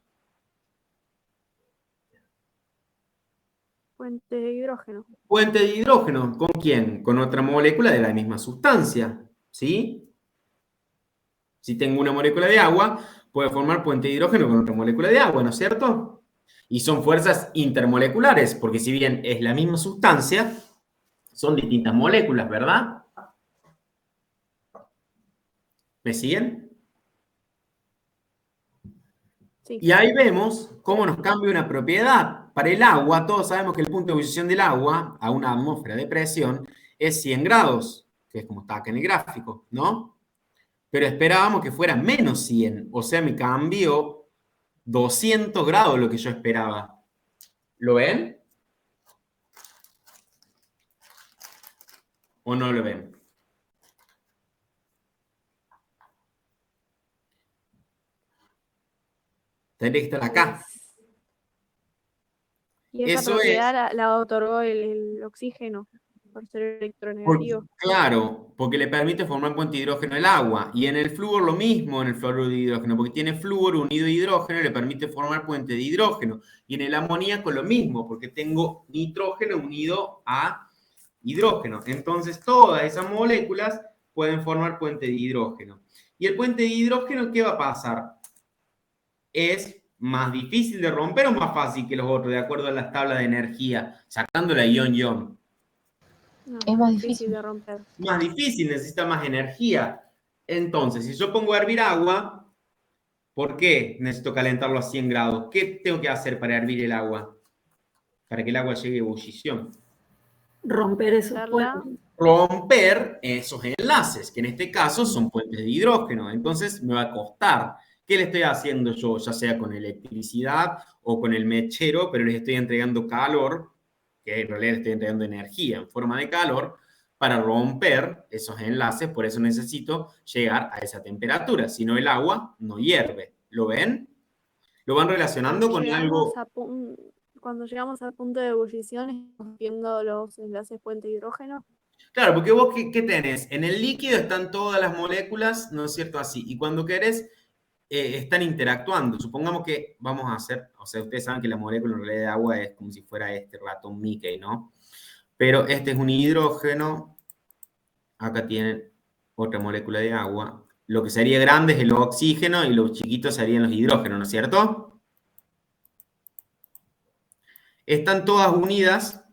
Fuente de hidrógeno. Puente de hidrógeno. ¿Con quién? Con otra molécula de la misma sustancia. ¿Sí? Si tengo una molécula de agua, puede formar puente de hidrógeno con otra molécula de agua, ¿no es cierto? Y son fuerzas intermoleculares, porque si bien es la misma sustancia, son distintas moléculas, ¿verdad? ¿Me siguen? Sí. Y ahí vemos cómo nos cambia una propiedad. Para el agua, todos sabemos que el punto de ebullición del agua a una atmósfera de presión es 100 grados, que es como está acá en el gráfico, ¿no? Pero esperábamos que fuera menos 100, o sea, me cambió 200 grados lo que yo esperaba. ¿Lo ven? ¿O no lo ven? Tendría que estar acá. Y esa Eso propiedad la otorgó el oxígeno por ser electronegativo. Claro, porque le permite formar puente de hidrógeno el agua. Y en el flúor lo mismo, en el fluoruro de hidrógeno, porque tiene flúor unido a hidrógeno y le permite formar puente de hidrógeno. Y en el amoníaco lo mismo, porque tengo nitrógeno unido a hidrógeno. Entonces todas esas moléculas pueden formar puente de hidrógeno. ¿Y el puente de hidrógeno qué va a pasar? ¿Es más difícil de romper o más fácil que los otros, de acuerdo a las tablas de energía, sacando la ion-ion? No, Es más difícil. de romper. Más difícil, necesita más energía. Entonces, si yo pongo a hervir agua, ¿por qué necesito calentarlo a 100 grados? ¿Qué tengo que hacer para hervir el agua? Para que el agua llegue a ebullición. Romper esos Hacerla. puentes. Romper esos enlaces, que en este caso son puentes de hidrógeno. Entonces me va a costar. ¿Qué le estoy haciendo yo? Ya sea con electricidad o con el mechero, pero les estoy entregando calor, que en realidad les estoy entregando energía en forma de calor, para romper esos enlaces. Por eso necesito llegar a esa temperatura. Si no, el agua no hierve. ¿Lo ven? ¿Lo van relacionando con algo? Cuando llegamos al punto de ebullición, estamos viendo los enlaces puente-hidrógeno. Claro, porque vos, ¿qué tenés? En el líquido están todas las moléculas, ¿no es cierto? Así. Y cuando querés, están interactuando. Supongamos que vamos a hacer, o sea, ustedes saben que la molécula en realidad de agua es como si fuera este ratón Mickey, ¿no? Pero este es un hidrógeno. Acá tienen otra molécula de agua. Lo que sería grande es el oxígeno y lo chiquito serían los hidrógenos, ¿no es cierto? Están todas unidas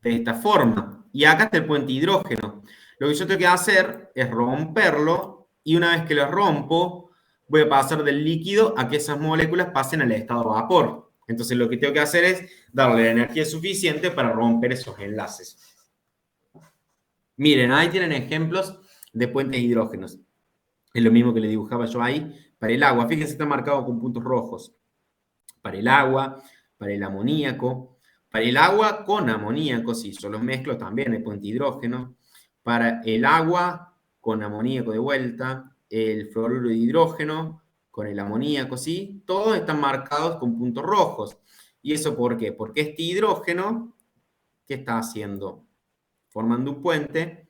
de esta forma. Y acá está el puente hidrógeno. Lo que yo tengo que hacer es romperlo y una vez que lo rompo, voy a pasar del líquido a que esas moléculas pasen al estado de vapor. Entonces lo que tengo que hacer es darle la energía suficiente para romper esos enlaces. Miren, ahí tienen ejemplos de puentes hidrógenos. Es lo mismo que le dibujaba yo ahí para el agua. Fíjense, está marcado con puntos rojos. Para el agua, para el amoníaco. Para el agua con amoníaco, si yo los mezclo también hay puente hidrógeno. Para el agua con amoníaco de vuelta. El fluoruro de hidrógeno con el amoníaco, ¿sí? Todos están marcados con puntos rojos. ¿Y eso por qué? Porque este hidrógeno, ¿qué está haciendo? Formando un puente,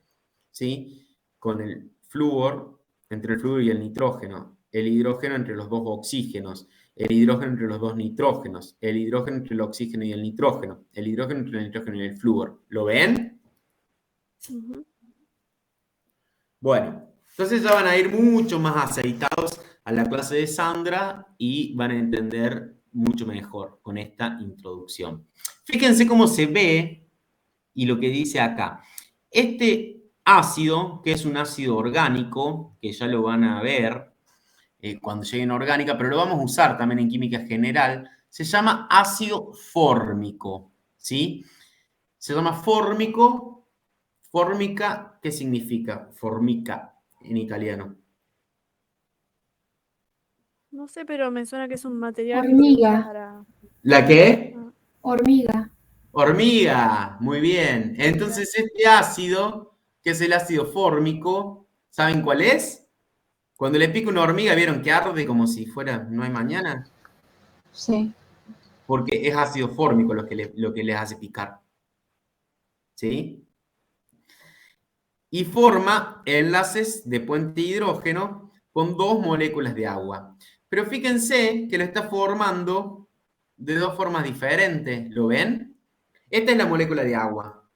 ¿sí? Con el flúor, entre el flúor y el nitrógeno. El hidrógeno entre los dos oxígenos. El hidrógeno entre los dos nitrógenos, el hidrógeno entre el oxígeno y el nitrógeno, el hidrógeno entre el nitrógeno y el flúor. ¿Lo ven? Uh-huh. Bueno, entonces ya van a ir mucho más aceitados a la clase de Sandra y van a entender mucho mejor con esta introducción. Fíjense cómo se ve y lo que dice acá. Este ácido, que es un ácido orgánico, que ya lo van a ver, cuando llegue en orgánica, pero lo vamos a usar también en química general, se llama ácido fórmico, ¿sí? Se llama fórmico. Fórmica, ¿qué significa? Formica en italiano. No sé, pero me suena que es un material que se Hormiga. usa para... ¿La qué? Hormiga. Hormiga, muy bien. Entonces este ácido, que es el ácido fórmico, ¿saben cuál es? Cuando le pica una hormiga, ¿vieron que arde como si fuera no hay mañana? Sí. Porque es ácido fórmico lo que les hace picar. ¿Sí? Y forma enlaces de puente hidrógeno con dos moléculas de agua. Pero fíjense que lo está formando de dos formas diferentes. ¿Lo ven? Esta es la molécula de agua.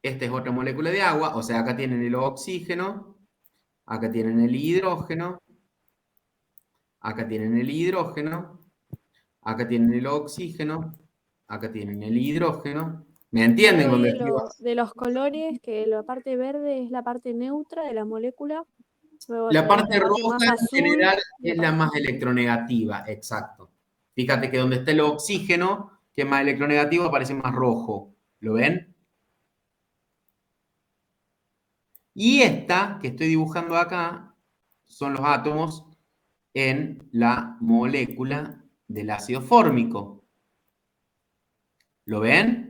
Esta es otra molécula de agua, o sea, acá tienen el oxígeno, acá tienen el hidrógeno, acá tienen el hidrógeno, acá tienen el oxígeno, acá tienen el hidrógeno. ¿Me entienden cuando escribo? De los colores, que la parte verde es la parte neutra de la molécula. Luego La parte más roja en azul, general es la más electronegativa, exacto. Fíjate que donde está el oxígeno, que es más electronegativo, aparece más rojo. ¿Lo ven? Y esta que estoy dibujando acá son los átomos en la molécula del ácido fórmico. ¿Lo ven?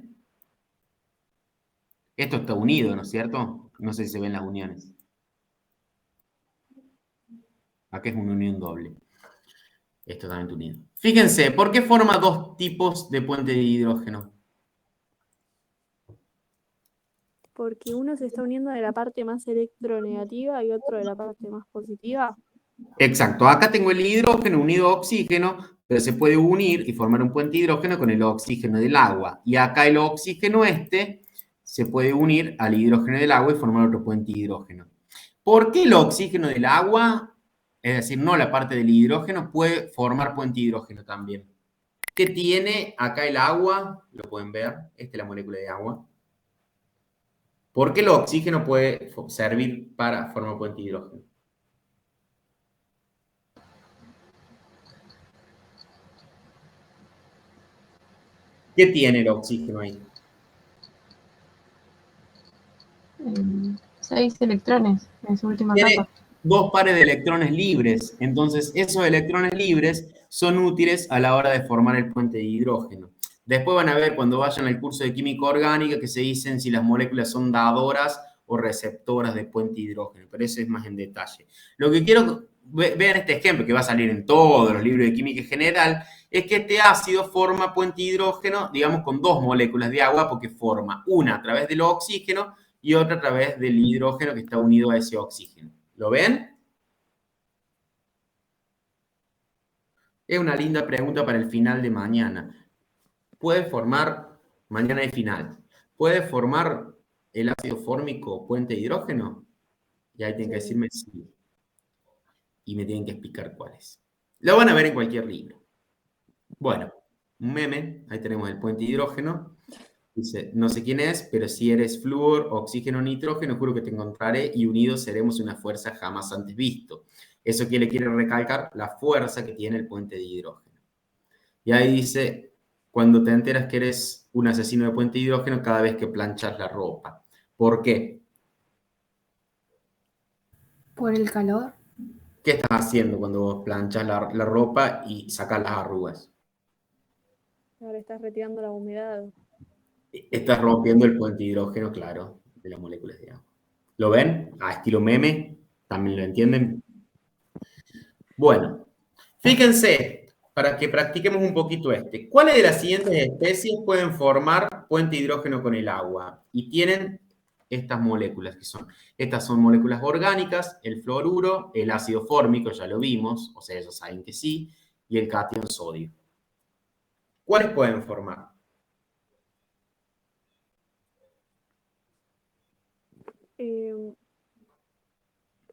Esto está unido, ¿no es cierto? No sé si se ven las uniones. Acá es una unión doble. Es totalmente unido. Fíjense, ¿por qué forma dos tipos de puente de hidrógeno? porque uno se está uniendo de la parte más electronegativa y otro de la parte más positiva. Exacto, acá tengo el hidrógeno unido a oxígeno, pero se puede unir y formar un puente de hidrógeno con el oxígeno del agua. Y acá el oxígeno se puede unir al hidrógeno del agua y formar otro puente de hidrógeno. ¿Por qué el oxígeno del agua, es decir, no la parte del hidrógeno, puede formar puente de hidrógeno también? ¿Qué tiene acá el agua? Lo pueden ver. Esta es la molécula de agua. ¿Por qué el oxígeno puede servir para formar puente de hidrógeno? ¿Qué tiene el oxígeno ahí? 6 electrones en su última Tiene capa. 2 pares de electrones libres. Entonces, esos electrones libres son útiles a la hora de formar el puente de hidrógeno. Después van a ver cuando vayan al curso de química orgánica que se dicen si las moléculas son dadoras o receptoras de puente de hidrógeno, pero eso es más en detalle. Lo que quiero ver este ejemplo, que va a salir en todos los libros de química en general, es que este ácido forma puente de hidrógeno, digamos, con 2 moléculas de agua, porque forma una a través del oxígeno y otra a través del hidrógeno que está unido a ese oxígeno. ¿Lo ven? Es una linda pregunta para el final de mañana. ¿Puede formar, mañana es final, ¿puede formar el ácido fórmico puente de hidrógeno? Y ahí tienen que decirme sí. Y me tienen que explicar cuál es. Lo van a ver en cualquier libro. Bueno, un meme, ahí tenemos el puente de hidrógeno. Dice, no sé quién es, pero si eres flúor, oxígeno, nitrógeno, juro que te encontraré y unidos seremos una fuerza jamás antes visto. Eso que le quiere recalcar, la fuerza que tiene el puente de hidrógeno. Y ahí dice, cuando te enteras que eres un asesino de puente de hidrógeno cada vez que planchas la ropa. ¿Por qué? Por el calor. ¿Qué estás haciendo cuando vos planchas la ropa y sacas las arrugas? Ahora estás retirando la humedad. Estás rompiendo el puente de hidrógeno, claro, de las moléculas de agua. ¿Lo ven? A estilo meme, ¿también lo entienden? Bueno, fíjense, para que practiquemos un poquito este. ¿Cuáles de las siguientes especies pueden formar puente de hidrógeno con el agua? Y tienen estas moléculas que son. Estas son moléculas orgánicas, el fluoruro, el ácido fórmico, ya lo vimos, o sea, ellos saben que sí, y el catión sodio. ¿Cuáles pueden formar?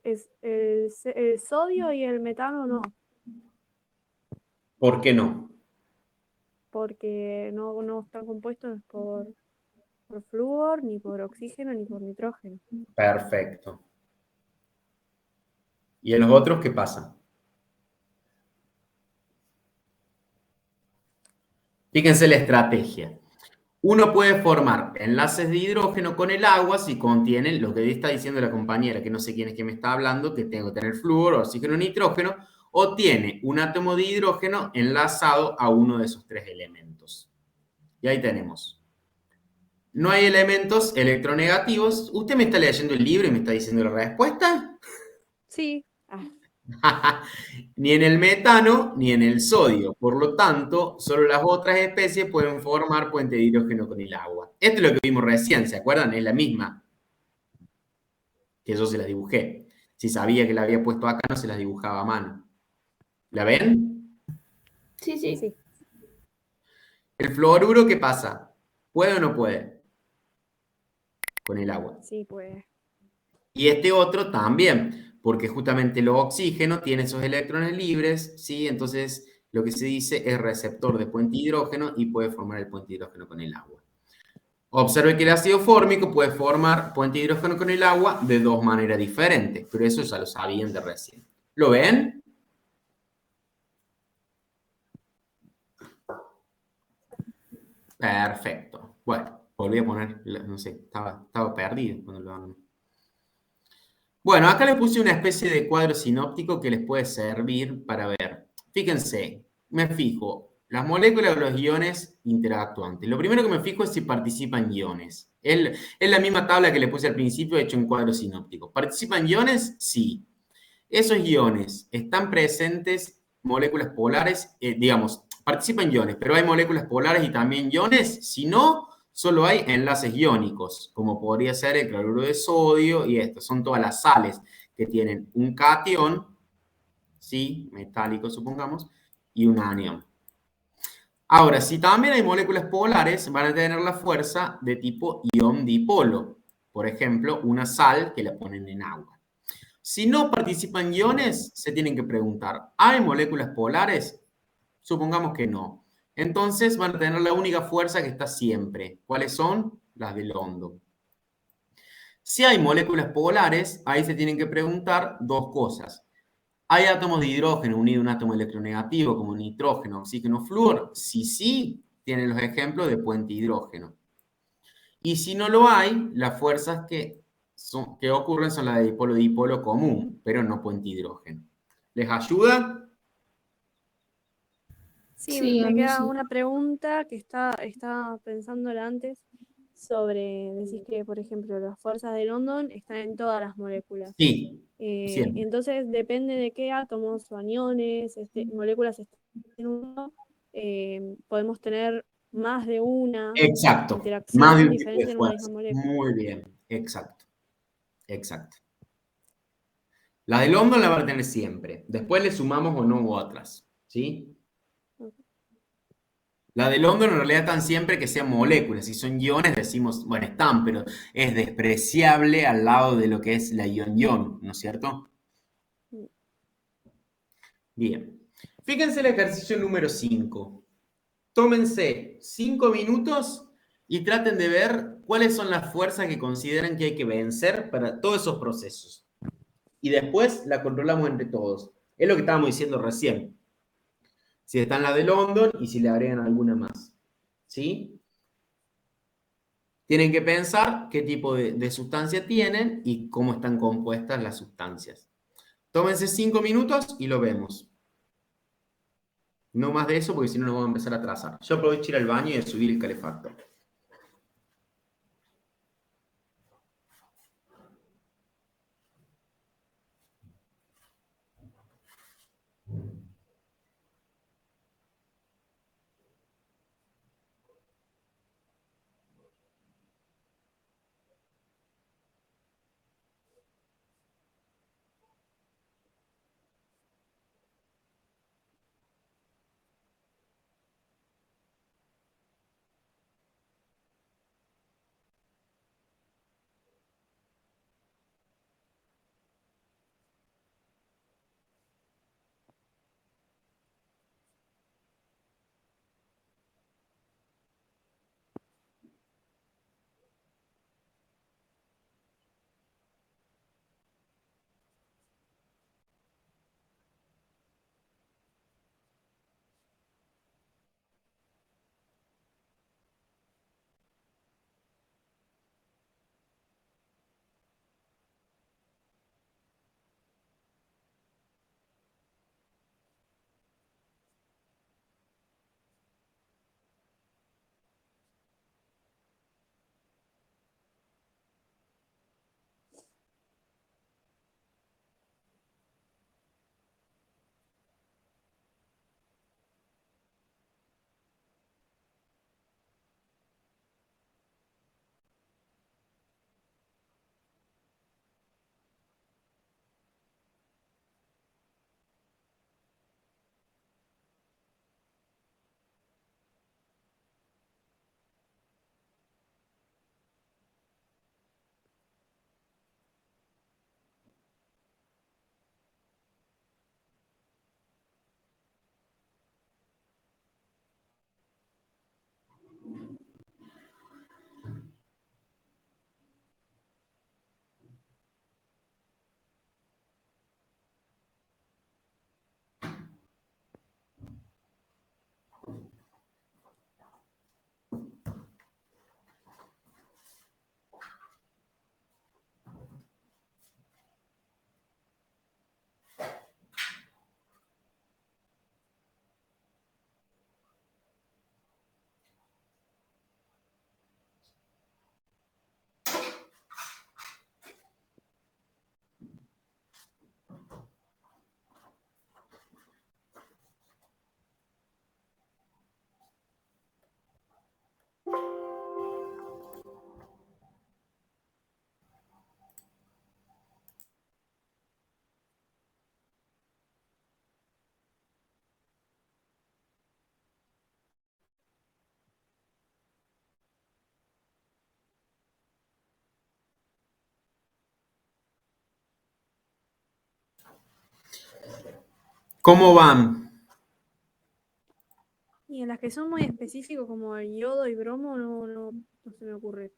Es el sodio y el metano no, ¿Por qué no? porque no están compuestos por flúor, ni por oxígeno, ni por nitrógeno. Perfecto. ¿Y en los otros qué pasa? Fíjense la estrategia. Uno puede formar enlaces de hidrógeno con el agua si contienen lo que está diciendo la compañera, que no sé quién es que me está hablando, que tengo que tener flúor, oxígeno, nitrógeno, o tiene un átomo de hidrógeno enlazado a uno de esos 3 elementos. Y ahí tenemos. No hay elementos electronegativos. ¿Usted me está leyendo el libro y me está diciendo la respuesta? Sí. Ni en el metano ni en el sodio. Por lo tanto, solo las otras especies pueden formar puente de hidrógeno con el agua. Esto es lo que vimos recién, ¿se acuerdan? Es la misma. Que yo se las dibujé. Si sabía que la había puesto acá, no se las dibujaba a mano. ¿La ven? Sí, sí. Sí. ¿El fluoruro qué pasa? ¿Puede o no puede? Con el agua. Sí, pues. Y este otro también, porque justamente el oxígeno tiene esos electrones libres, ¿sí? Entonces, lo que se dice es receptor de puente de hidrógeno y puede formar el puente de hidrógeno con el agua. Observe que el ácido fórmico puede formar puente de hidrógeno con el agua de 2 maneras diferentes, pero eso ya lo sabían de recién. ¿Lo ven? Perfecto. Bueno, volví a poner, no sé, estaba perdido cuando lo... Bueno, acá les puse una especie de cuadro sinóptico que les puede servir para ver. Fíjense, me fijo, las moléculas o los iones interactuantes. Lo primero que me fijo es si participan iones. Es la misma tabla que les puse al principio, hecho en cuadro sinóptico. ¿Participan iones? Sí. Esos iones están presentes, moléculas polares, digamos, participan iones, pero hay moléculas polares y también iones. Si no, solo hay enlaces iónicos, como podría ser el cloruro de sodio y esto. Son todas las sales que tienen un catión, ¿sí? Metálico, supongamos, y un anión. Ahora, si también hay moléculas polares, van a tener la fuerza de tipo ion dipolo. Por ejemplo, una sal que la ponen en agua. Si no participan iones, se tienen que preguntar, ¿hay moléculas polares? Supongamos que no. Entonces van a tener la única fuerza que está siempre. ¿Cuáles son? Las del hondo. Si hay moléculas polares, ahí se tienen que preguntar dos cosas. ¿Hay átomos de hidrógeno unido a un átomo electronegativo como nitrógeno, oxígeno, flúor? Si sí, tienen los ejemplos de puente hidrógeno. Y si no lo hay, las fuerzas que ocurren son las de dipolo-dipolo común, pero no puente hidrógeno. ¿Les ayuda? Sí, Sí, a me mí queda sí. una pregunta que estaba pensándola antes sobre, decís que, por ejemplo, las fuerzas de London están en todas las moléculas. Sí, siempre. Entonces, depende de qué átomos o aniones, moléculas estén en uno, podemos tener más de una Exacto. Más de interacción un tipo de diferente en una misma fuerza. molécula. Muy bien. Exacto. Exacto. La de London la van a tener siempre. Después le sumamos o no otras. ¿Sí? Ok. La de London en realidad están siempre que sean moléculas. Si son iones, decimos, bueno, están, pero es despreciable al lado de lo que es la ion-ion, ¿no es cierto? Bien. Fíjense el ejercicio número 5. Tómense 5 minutos y traten de ver cuáles son las fuerzas que consideran que hay que vencer para todos esos procesos. Y después la controlamos entre todos. Es lo que estábamos diciendo recién. Si está en la de London y si le agregan alguna más. ¿Sí? Tienen que pensar qué tipo de sustancia tienen y cómo están compuestas las sustancias. Tómense 5 minutos y lo vemos. No más de eso porque si no nos vamos a empezar a atrasar. Yo aprovecho ir al baño y a subir el calefactor. ¿Cómo van? Y en las que son muy específicos, como el yodo y bromo, no se me ocurre.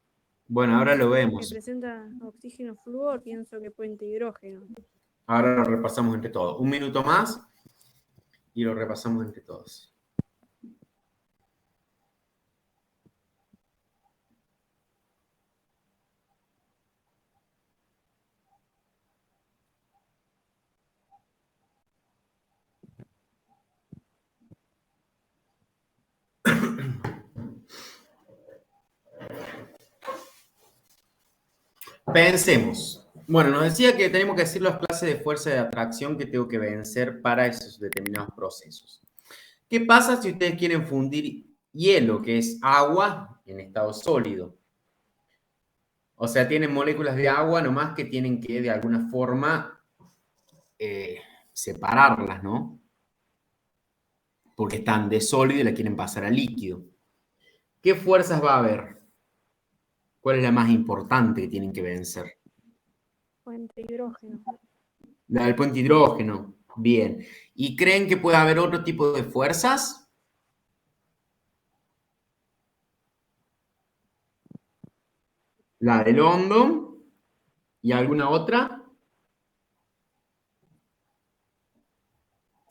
Bueno, ahora lo Que vemos. presenta oxígeno flúor, pienso que puente hidrógeno. Ahora lo repasamos entre todos. Un minuto más y lo repasamos entre todos. Pensemos. Bueno, nos decía que tenemos que decir las clases de fuerza de atracción que tengo que vencer para esos determinados procesos. ¿Qué pasa si ustedes quieren fundir hielo, que es agua en estado sólido? O sea, tienen moléculas de agua, nomás que tienen que de alguna forma separarlas, ¿no? Porque están de sólido y la quieren pasar a líquido. ¿Qué fuerzas va a haber? ¿Cuál es la más importante que tienen que vencer? Puente hidrógeno. La del puente hidrógeno. Bien. ¿Y creen que puede haber otro tipo de fuerzas? La del hondo. ¿Y alguna otra?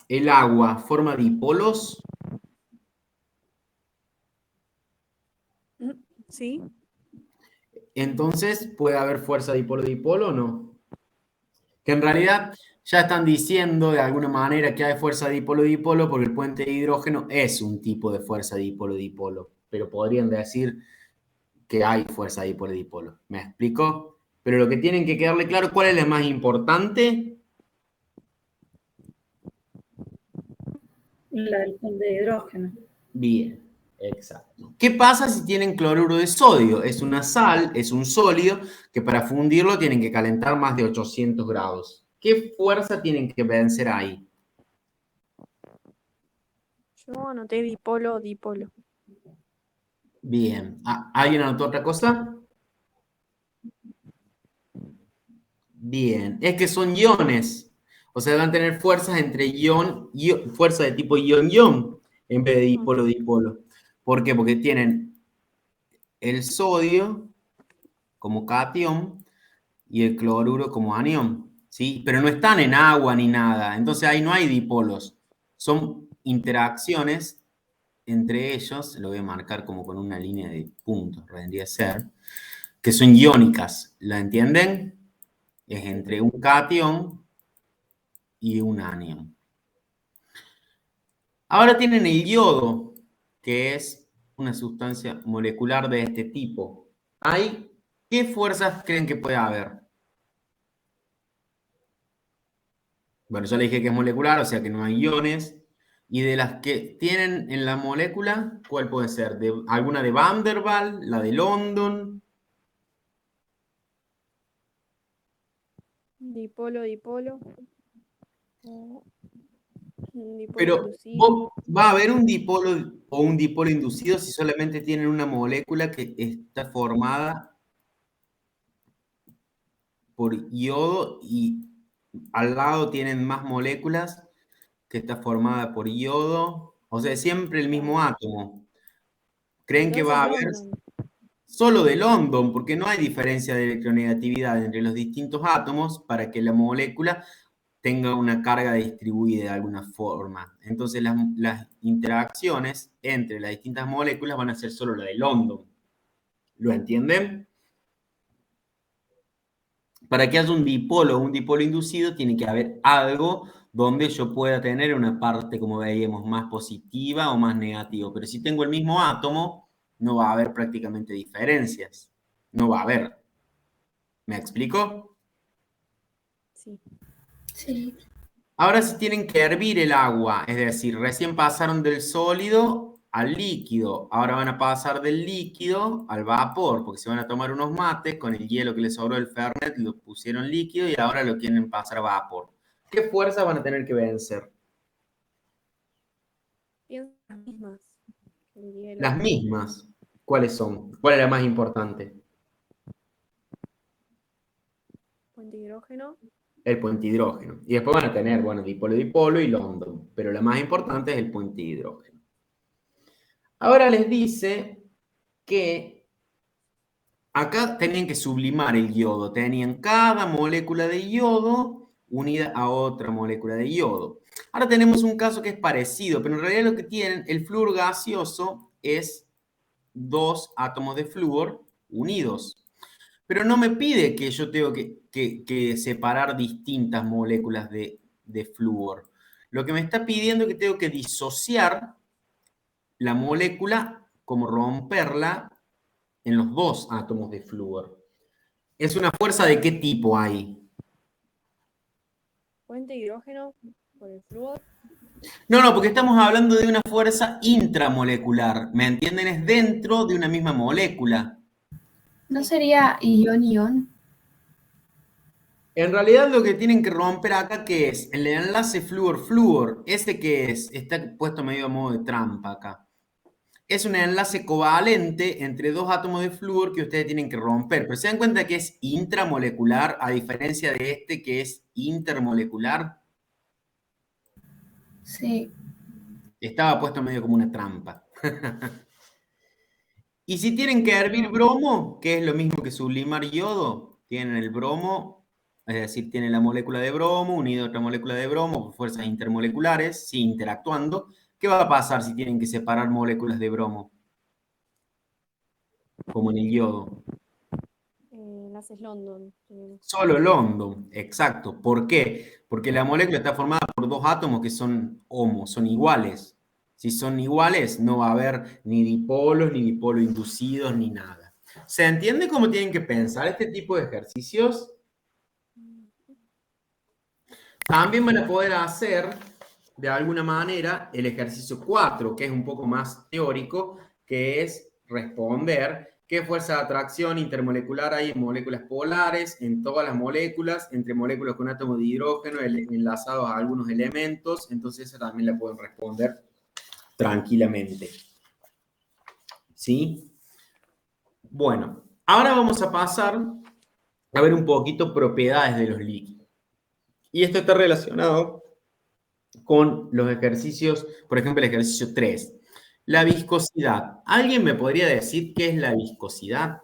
El agua forma dipolos. ¿Sí? Entonces, ¿puede haber fuerza dipolo-dipolo o no? Que en realidad ya están diciendo de alguna manera que hay fuerza dipolo-dipolo porque el puente de hidrógeno es un tipo de fuerza dipolo-dipolo. Pero podrían decir que hay fuerza dipolo-dipolo. ¿Me explico? Pero lo que tienen que quedarle claro, ¿cuál es la más importante? La del puente de hidrógeno. Bien, exacto. ¿Qué pasa si tienen cloruro de sodio? Es una sal, es un sólido que para fundirlo tienen que calentar más de 800 grados. ¿Qué fuerza tienen que vencer ahí? Yo anoté dipolo. Bien. ¿Alguien anotó otra cosa? Bien. Es que son iones. O sea, van a tener fuerzas entre fuerza de tipo ion-ion en vez de dipolo-dipolo. ¿Por qué? Porque tienen el sodio como cation y el cloruro como anión, ¿sí? Pero no están en agua ni nada, entonces ahí no hay dipolos. Son interacciones entre ellos, lo voy a marcar como con una línea de puntos, vendría a ser, que son iónicas, ¿la entienden? Es entre un cation y un anión. Ahora tienen el yodo, que es una sustancia molecular de este tipo. ¿Qué fuerzas creen que puede haber? Bueno, ya le dije que es molecular, o sea que no hay iones. Y de las que tienen en la molécula, ¿cuál puede ser? ¿Alguna de Van der Waals? ¿La de London? Dipolo. Dipolo Pero inducido. va a haber un dipolo o un dipolo inducido si solamente tienen una molécula que está formada por yodo y al lado tienen más moléculas que está formada por yodo. O sea, siempre el mismo átomo. ¿Creen que Entonces va a haber London. solo de London, porque no hay diferencia de electronegatividad entre los distintos átomos para que la molécula tenga una carga distribuida de alguna forma? Entonces las interacciones entre las distintas moléculas van a ser solo la de London. ¿Lo entienden? Para que haya un dipolo o un dipolo inducido, tiene que haber algo donde yo pueda tener una parte, como veíamos, más positiva o más negativa. Pero si tengo el mismo átomo, no va a haber prácticamente diferencias. No va a haber. ¿Me explico? Sí. Sí. Ahora sí tienen que hervir el agua, es decir, recién pasaron del sólido al líquido, ahora van a pasar del líquido al vapor, porque se van a tomar unos mates con el hielo que les sobró del Fernet, lo pusieron líquido y ahora lo quieren pasar a vapor. ¿Qué fuerzas van a tener que vencer? Pienso las mismas. El hielo. Las mismas. ¿Cuáles son? ¿Cuál es la más importante? Puente hidrógeno. El puente hidrógeno. Y después van a tener, bueno, dipolo-dipolo y London, pero la más importante es el puente hidrógeno. Ahora les dice que acá tenían que sublimar el yodo. Tenían cada molécula de yodo unida a otra molécula de yodo. Ahora tenemos un caso que es parecido, pero en realidad lo que tienen, el flúor gaseoso es 2 átomos de flúor unidos. Pero no me pide que yo tengo que separar distintas moléculas de flúor. Lo que me está pidiendo es que tengo que disociar la molécula, como romperla en los 2 átomos de flúor. ¿Es una fuerza de qué tipo hay? Puente de hidrógeno por el flúor. No, porque estamos hablando de una fuerza intramolecular. ¿Me entienden? Es dentro de una misma molécula. ¿No sería ion-ion? En realidad lo que tienen que romper acá, ¿qué es? El enlace flúor-flúor. ¿Ese qué es? Está puesto medio a modo de trampa acá. Es un enlace covalente entre 2 átomos de flúor que ustedes tienen que romper. Pero se dan cuenta que es intramolecular, a diferencia de este que es intermolecular. Sí. Estaba puesto medio como una trampa. Y si tienen que hervir bromo, que es lo mismo que sublimar yodo, tienen el bromo, es decir, tienen la molécula de bromo unida a otra molécula de bromo por fuerzas intermoleculares, sí, interactuando. ¿Qué va a pasar si tienen que separar moléculas de bromo? Como en el yodo. Enlaces London. Solo London, exacto. ¿Por qué? Porque la molécula está formada por 2 átomos que son homos, son iguales. Si son iguales, no va a haber ni dipolos, ni dipolos inducidos, ni nada. ¿Se entiende cómo tienen que pensar este tipo de ejercicios? También van a poder hacer, de alguna manera, el ejercicio 4, que es un poco más teórico, que es responder qué fuerza de atracción intermolecular hay en moléculas polares, en todas las moléculas, entre moléculas con átomos de hidrógeno enlazados a algunos elementos. Entonces, esa también la pueden responder tranquilamente. ¿Sí? Bueno, ahora vamos a pasar a ver un poquito propiedades de los líquidos. Y esto está relacionado con los ejercicios, por ejemplo, el ejercicio 3. La viscosidad. ¿Alguien me podría decir qué es la viscosidad?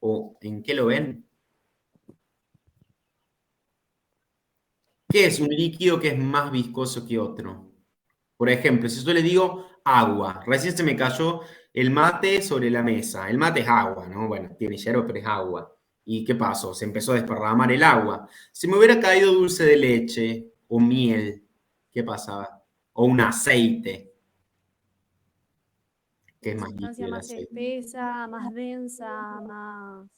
¿O en qué lo ven? ¿Qué es un líquido que es más viscoso que otro? Por ejemplo, si yo le digo agua, recién se me cayó el mate sobre la mesa. El mate es agua, ¿no? Bueno, tiene hierro, pero es agua. ¿Y qué pasó? Se empezó a desparramar el agua. Si me hubiera caído dulce de leche o miel, ¿qué pasaba? O un aceite, que es más Sustancia líquido el más aceite. espesa, más densa, más...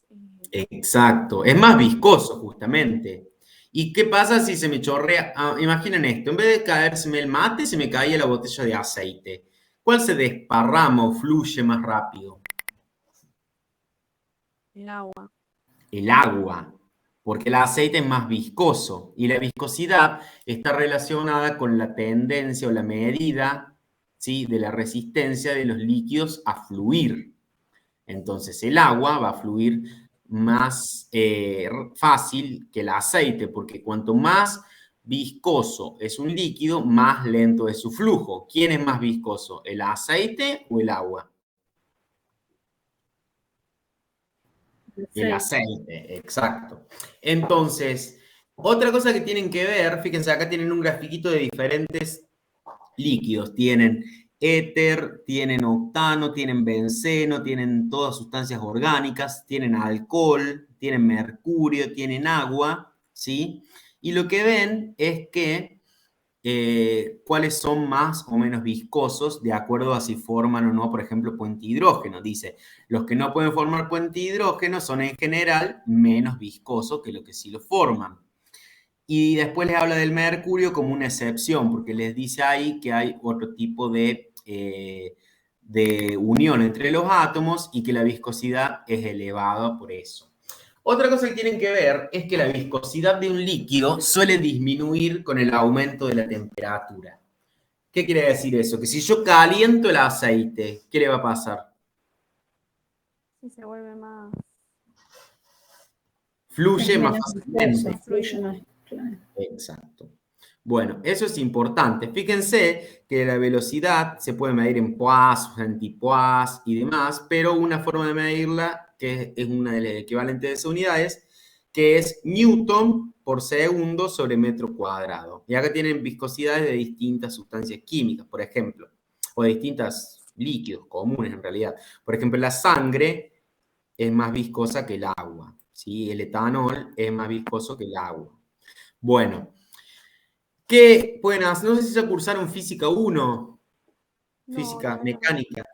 Exacto, es más viscoso justamente. ¿Y qué pasa si se me chorrea? Ah, imaginen esto, en vez de caérseme el mate, se me caía la botella de aceite. ¿Cuál se desparrama o fluye más rápido? el agua. El agua, porque el aceite es más viscoso y la viscosidad está relacionada con la tendencia o la medida, ¿sí?, de la resistencia de los líquidos a fluir. Entonces el agua va a fluir más fácil que el aceite, porque cuanto más viscoso es un líquido, más lento es su flujo. ¿Quién es más viscoso, el aceite o el agua? El aceite, exacto. Entonces, otra cosa que tienen que ver, fíjense, acá tienen un grafiquito de diferentes líquidos. Tienen éter, tienen octano, tienen benceno, tienen todas sustancias orgánicas, tienen alcohol, tienen mercurio, tienen agua, ¿sí? Y lo que ven es que cuáles son más o menos viscosos de acuerdo a si forman o no, por ejemplo, puente hidrógeno. Dice, los que no pueden formar puente hidrógeno son en general menos viscosos que los que sí lo forman. Y después les habla del mercurio como una excepción, porque les dice ahí que hay otro tipo de unión entre los átomos y que la viscosidad es elevada por eso. Otra cosa que tienen que ver es que la viscosidad de un líquido suele disminuir con el aumento de la temperatura. ¿Qué quiere decir eso? Que si yo caliento el aceite, ¿qué le va a pasar? Sí, se vuelve más... Fluye más Menos fácilmente. viscoso, fluye más, claro. Exacto. Bueno, eso es importante. Fíjense que la velocidad se puede medir en poids, antipoids y demás, pero una forma de medirla, que es una del equivalente de esas unidades, que es Newton por segundo sobre metro cuadrado. Y acá tienen viscosidades de distintas sustancias químicas, por ejemplo, o de distintos líquidos comunes en realidad. Por ejemplo, la sangre es más viscosa que el agua, ¿sí? El etanol es más viscoso que el agua. Bueno. ¿Qué pueden hacer? No sé si ya cursaron Física 1, Física No. Mecánica.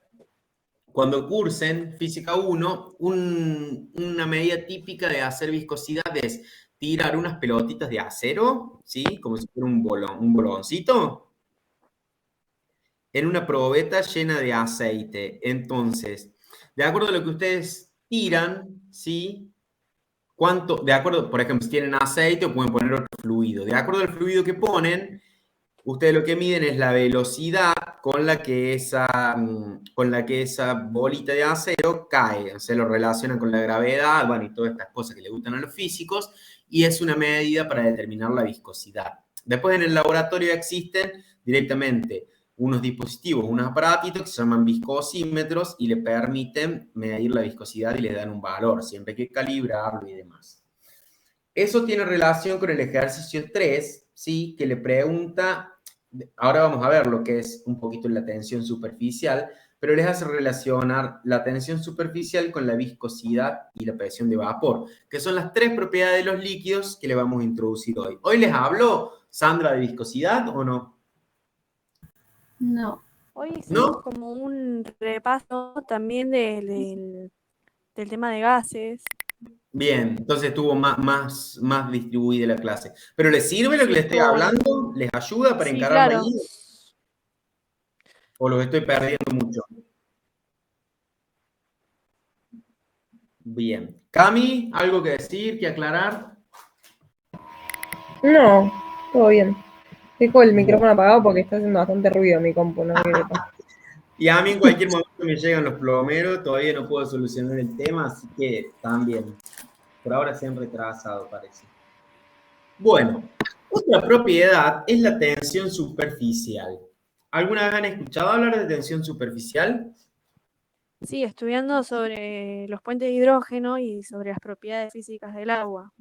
Cuando cursen Física 1, una medida típica de hacer viscosidad es tirar unas pelotitas de acero, ¿sí? Como si fuera un boloncito, en una probeta llena de aceite. Entonces, de acuerdo a lo que ustedes tiran, ¿sí? De acuerdo, por ejemplo, si tienen aceite o pueden poner otro fluido. De acuerdo al fluido que ponen, ustedes lo que miden es la velocidad con la que esa bolita de acero cae. Se lo relacionan con la gravedad, bueno, y todas estas cosas que le gustan a los físicos, y es una medida para determinar la viscosidad. Después en el laboratorio existen directamente unos dispositivos, unos aparatitos que se llaman viscosímetros y le permiten medir la viscosidad y le dan un valor, siempre hay que calibrarlo y demás. Eso tiene relación con el ejercicio 3, ¿sí? Que le pregunta, ahora vamos a ver lo que es un poquito la tensión superficial, pero les hace relacionar la tensión superficial con la viscosidad y la presión de vapor, que son las tres propiedades de los líquidos que le vamos a introducir hoy. ¿Hoy les habló Sandra de viscosidad o no? No. Hoy hicimos ¿No? como un repaso también del tema de gases. Bien, entonces estuvo más distribuida la clase. ¿Pero les sirve lo que les estoy Estuvo bueno. hablando? ¿Les ayuda para Sí, encarar claro. ahí? ¿O los estoy perdiendo mucho? Bien. Cami, ¿algo que decir, que aclarar? No, todo bien. Dejo el micrófono apagado porque está haciendo bastante ruido mi compu, no quiero que pase. Y a mí en cualquier momento me llegan los plomeros, todavía no puedo solucionar el tema, así que también. Por ahora se han retrasado, parece. Bueno, otra propiedad es la tensión superficial. ¿Alguna vez han escuchado hablar de tensión superficial? Sí, estudiando sobre los puentes de hidrógeno y sobre las propiedades físicas del agua.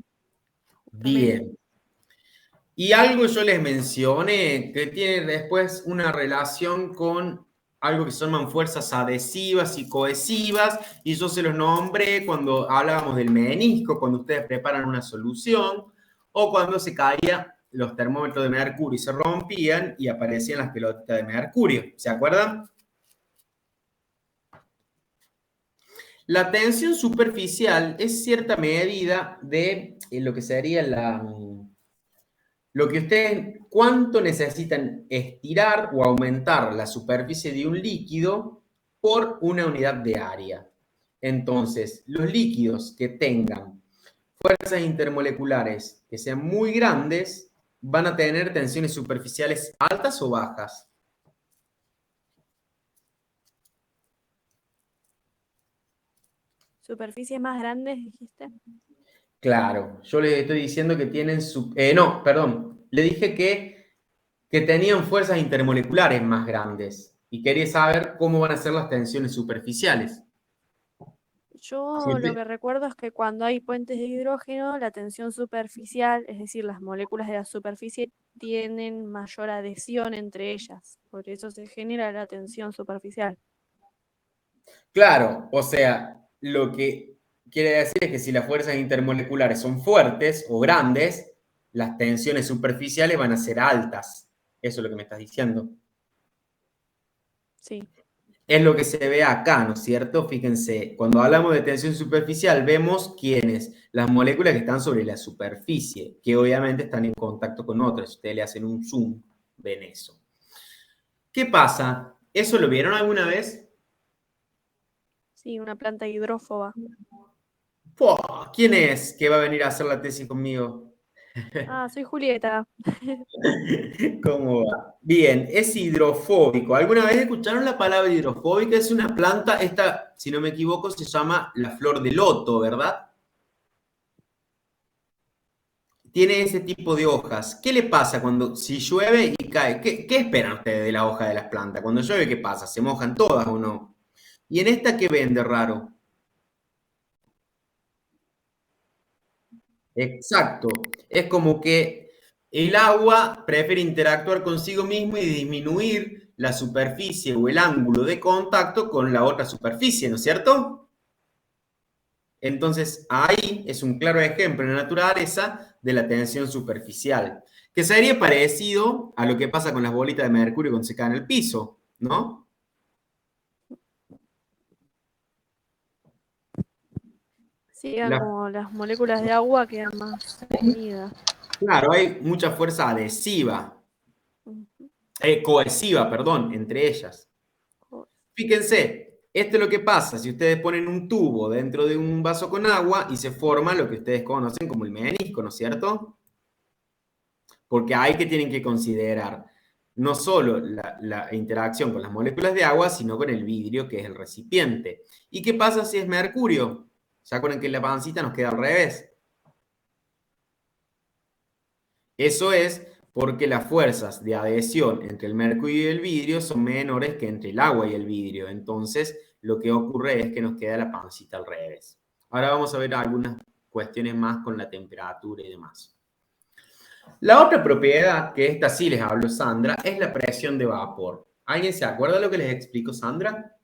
Bien. Y algo yo les mencioné que tiene después una relación con algo que se llaman fuerzas adhesivas y cohesivas, y yo se los nombré cuando hablábamos del menisco, cuando ustedes preparan una solución, o cuando se caían los termómetros de mercurio y se rompían y aparecían las pelotitas de mercurio. ¿Se acuerdan? La tensión superficial es cierta medida de lo que sería lo que ustedes, cuánto necesitan estirar o aumentar la superficie de un líquido por una unidad de área. Entonces, los líquidos que tengan fuerzas intermoleculares que sean muy grandes van a tener tensiones superficiales altas o bajas. ¿Superficies más grandes, dijiste? Claro, yo les estoy diciendo que tienen no, perdón, le dije que tenían fuerzas intermoleculares más grandes y quería saber cómo van a ser las tensiones superficiales. Yo Siempre- lo que recuerdo es que cuando hay puentes de hidrógeno, la tensión superficial, es decir, las moléculas de la superficie tienen mayor adhesión entre ellas. Por eso se genera la tensión superficial. Claro, o sea, lo que quiere decir es que si las fuerzas intermoleculares son fuertes o grandes, las tensiones superficiales van a ser altas. Eso es lo que me estás diciendo. Sí. Es lo que se ve acá, ¿no es cierto? Fíjense, cuando hablamos de tensión superficial, vemos quiénes, las moléculas que están sobre la superficie, que obviamente están en contacto con otras. Ustedes le hacen un zoom, ven eso. ¿Qué pasa? ¿Eso lo vieron alguna vez? Sí, una planta hidrófoba. ¡Fua! ¿Quién es que va a venir a hacer la tesis conmigo? Ah, soy Julieta. ¿Cómo va? Bien, es hidrofóbico. ¿Alguna vez escucharon la palabra hidrofóbica? Es una planta, esta, si no me equivoco, se llama la flor de loto, ¿verdad? tiene ese tipo de hojas. ¿Qué le pasa si llueve y cae? ¿Qué esperan ustedes de la hoja de las plantas? Cuando llueve, ¿qué pasa? ¿Se mojan todas o no? ¿Y en esta qué ven de raro? Exacto. Es como que el agua prefiere interactuar consigo mismo y disminuir la superficie o el ángulo de contacto con la otra superficie, ¿no es cierto? Entonces, ahí es un claro ejemplo en la naturaleza de la tensión superficial, que sería parecido a lo que pasa con las bolitas de mercurio cuando se caen en el piso, ¿no? Sí, como las moléculas de agua quedan más unidas. Claro, hay mucha fuerza adhesiva, cohesiva, perdón, entre ellas. Fíjense, esto es lo que pasa si ustedes ponen un tubo dentro de un vaso con agua y se forma lo que ustedes conocen como el menisco, ¿no es cierto? Porque hay que tienen que considerar no solo la interacción con las moléculas de agua, sino con el vidrio, que es el recipiente. ¿Y qué pasa si es mercurio? ¿Se acuerdan que la pancita nos queda al revés? Eso es porque las fuerzas de adhesión entre el mercurio y el vidrio son menores que entre el agua y el vidrio. Entonces, lo que ocurre es que nos queda la pancita al revés. Ahora vamos a ver algunas cuestiones más con la temperatura y demás. La otra propiedad, que esta sí les habló Sandra, es la presión de vapor. ¿Alguien se acuerda de lo que les explicó Sandra?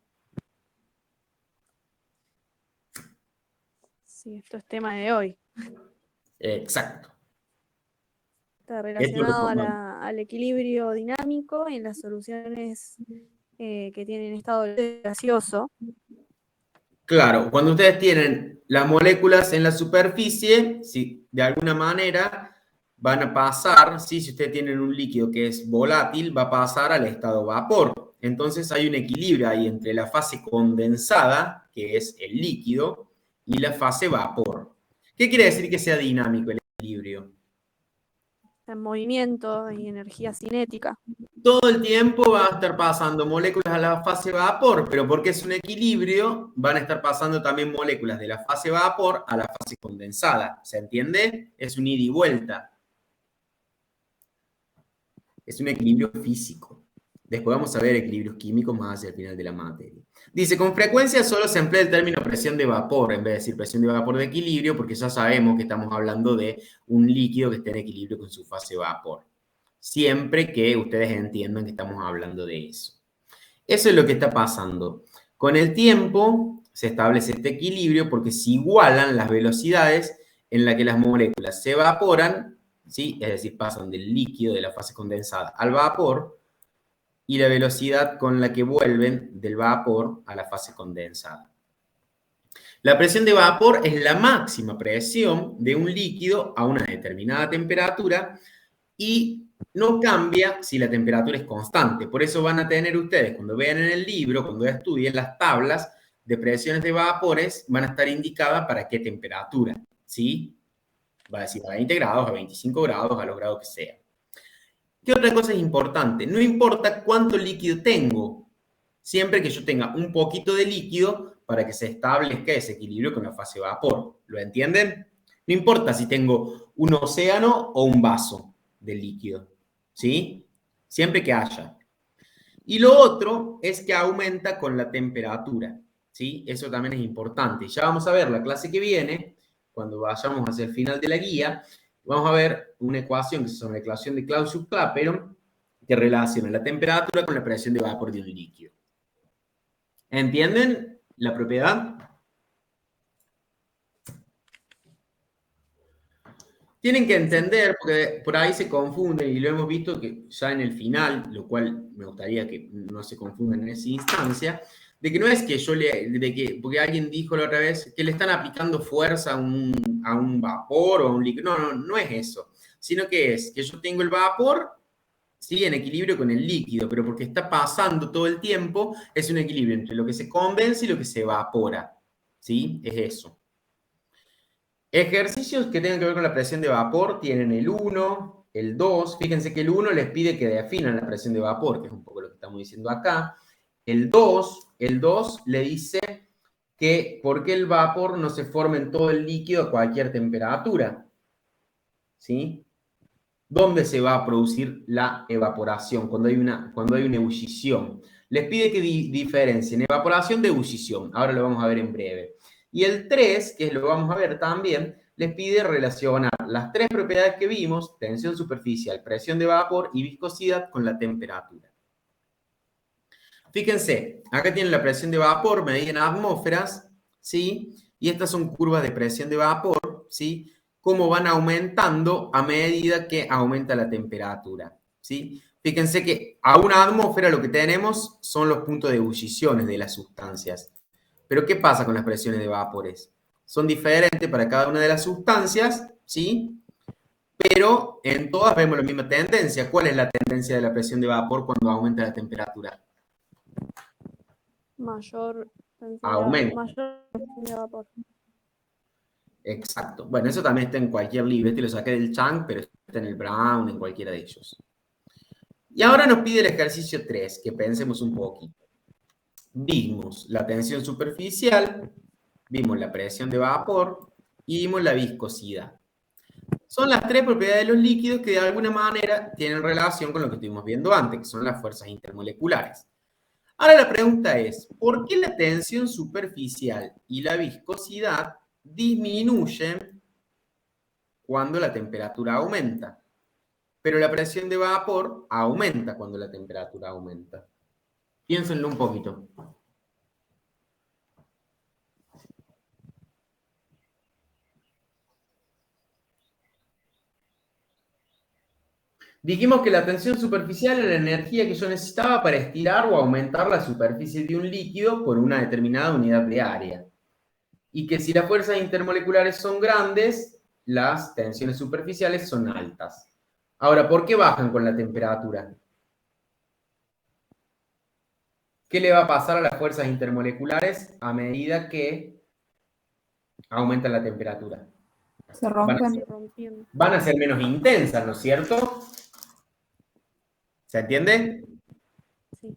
Sí, esto es tema de hoy. Exacto. Está relacionado al equilibrio dinámico en las soluciones que tienen estado gaseoso. Claro, cuando ustedes tienen las moléculas en la superficie, si de alguna manera van a pasar, ¿sí? Si ustedes tienen un líquido que es volátil, va a pasar al estado vapor. Entonces hay un equilibrio ahí entre la fase condensada, que es el líquido, y la fase vapor. ¿Qué quiere decir que sea dinámico el equilibrio? En movimiento y energía cinética. Todo el tiempo va a estar pasando moléculas a la fase vapor, pero porque es un equilibrio, van a estar pasando también moléculas de la fase vapor a la fase condensada. ¿Se entiende? Es un ida y vuelta. Es un equilibrio físico. Después vamos a ver equilibrios químicos más hacia el final de la materia. Dice, con frecuencia solo se emplea el término presión de vapor, en vez de decir presión de vapor de equilibrio, porque ya sabemos que estamos hablando de un líquido que esté en equilibrio con su fase vapor. Siempre que ustedes entiendan que estamos hablando de eso. Eso es lo que está pasando. Con el tiempo se establece este equilibrio porque se igualan las velocidades en las que las moléculas se evaporan, ¿sí? Es decir, pasan del líquido de la fase condensada al vapor, y la velocidad con la que vuelven del vapor a la fase condensada. La presión de vapor es la máxima presión de un líquido a una determinada temperatura y no cambia si la temperatura es constante. Por eso van a tener ustedes, cuando vean en el libro, cuando estudien las tablas de presiones de vapores, van a estar indicadas para qué temperatura, ¿sí? Va a decir a 20 grados, a 25 grados, a los grados que sea. ¿Qué otra cosa es importante? No importa cuánto líquido tengo, siempre que yo tenga un poquito de líquido para que se establezca ese equilibrio con la fase vapor. ¿Lo entienden? No importa si tengo un océano o un vaso de líquido, ¿sí? Siempre que haya. Y lo otro es que aumenta con la temperatura, ¿sí? Eso también es importante. Ya vamos a ver la clase que viene, cuando vayamos hacia el final de la guía, vamos a ver una ecuación que se llama la ecuación de Clausius-Clapeyron, que relaciona la temperatura con la presión de vapor de un líquido. ¿Entienden la propiedad? Tienen que entender, porque por ahí se confunden, y lo hemos visto que ya en el final, lo cual me gustaría que no se confundan en esa instancia, de que no es que porque alguien dijo la otra vez que le están aplicando fuerza a un vapor o a un líquido. No es eso. Sino que es que yo tengo el vapor, sí, en equilibrio con el líquido, pero porque está pasando todo el tiempo, es un equilibrio entre lo que se condensa y lo que se evapora. ¿Sí? Es eso. Ejercicios que tengan que ver con la presión de vapor tienen el 1, el 2. Fíjense que el 1 les pide que definan la presión de vapor, que es un poco lo que estamos diciendo acá. El 2 le dice que por qué el vapor no se forma en todo el líquido a cualquier temperatura. ¿sí? ¿Dónde se va a producir la evaporación cuando hay una ebullición? Les pide que diferencien evaporación de ebullición. Ahora lo vamos a ver en breve. Y el 3, que lo vamos a ver también, les pide relacionar las tres propiedades que vimos, tensión superficial, presión de vapor y viscosidad, con la temperatura. Fíjense, acá tienen la presión de vapor medida en atmósferas, ¿sí? Y estas son curvas de presión de vapor, ¿sí? Cómo van aumentando a medida que aumenta la temperatura, ¿sí? Fíjense que a una atmósfera lo que tenemos son los puntos de ebullición de las sustancias. Pero ¿qué pasa con las presiones de vapores? Son diferentes para cada una de las sustancias, ¿sí? Pero en todas vemos la misma tendencia. ¿Cuál es la tendencia de la presión de vapor cuando aumenta la temperatura? Mayor Aumenta. mayor presión de vapor. Exacto. Bueno, eso también está en cualquier libro. Este lo saqué del Chang, pero está en el Brown, en cualquiera de ellos. Y ahora nos pide el ejercicio 3, que pensemos un poquito. Vimos la tensión superficial, vimos la presión de vapor y vimos la viscosidad. Son las tres propiedades de los líquidos que de alguna manera tienen relación con lo que estuvimos viendo antes, que son las fuerzas intermoleculares. Ahora la pregunta es, ¿por qué la tensión superficial y la viscosidad disminuyen cuando la temperatura aumenta? Pero la presión de vapor aumenta cuando la temperatura aumenta. Piénsenlo un poquito. Dijimos que la tensión superficial era la energía que yo necesitaba para estirar o aumentar la superficie de un líquido por una determinada unidad de área. Y que si las fuerzas intermoleculares son grandes, las tensiones superficiales son altas. Ahora, ¿por qué bajan con la temperatura? ¿Qué le va a pasar a las fuerzas intermoleculares a medida que aumenta la temperatura? Se rompen. Van a ser menos intensas, ¿no es cierto? ¿Se entiende? Sí.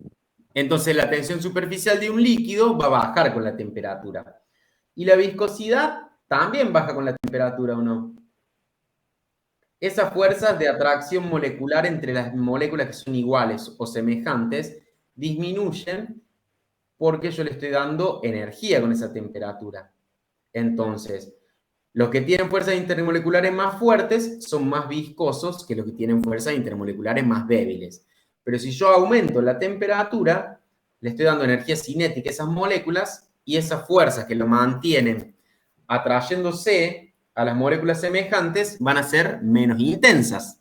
Entonces la tensión superficial de un líquido va a bajar con la temperatura. ¿Y la viscosidad también baja con la temperatura o no? Esas fuerzas de atracción molecular entre las moléculas que son iguales o semejantes disminuyen porque yo le estoy dando energía con esa temperatura. Entonces, los que tienen fuerzas intermoleculares más fuertes son más viscosos que los que tienen fuerzas intermoleculares más débiles. Pero si yo aumento la temperatura, le estoy dando energía cinética a esas moléculas y esas fuerzas que lo mantienen atrayéndose a las moléculas semejantes van a ser menos intensas.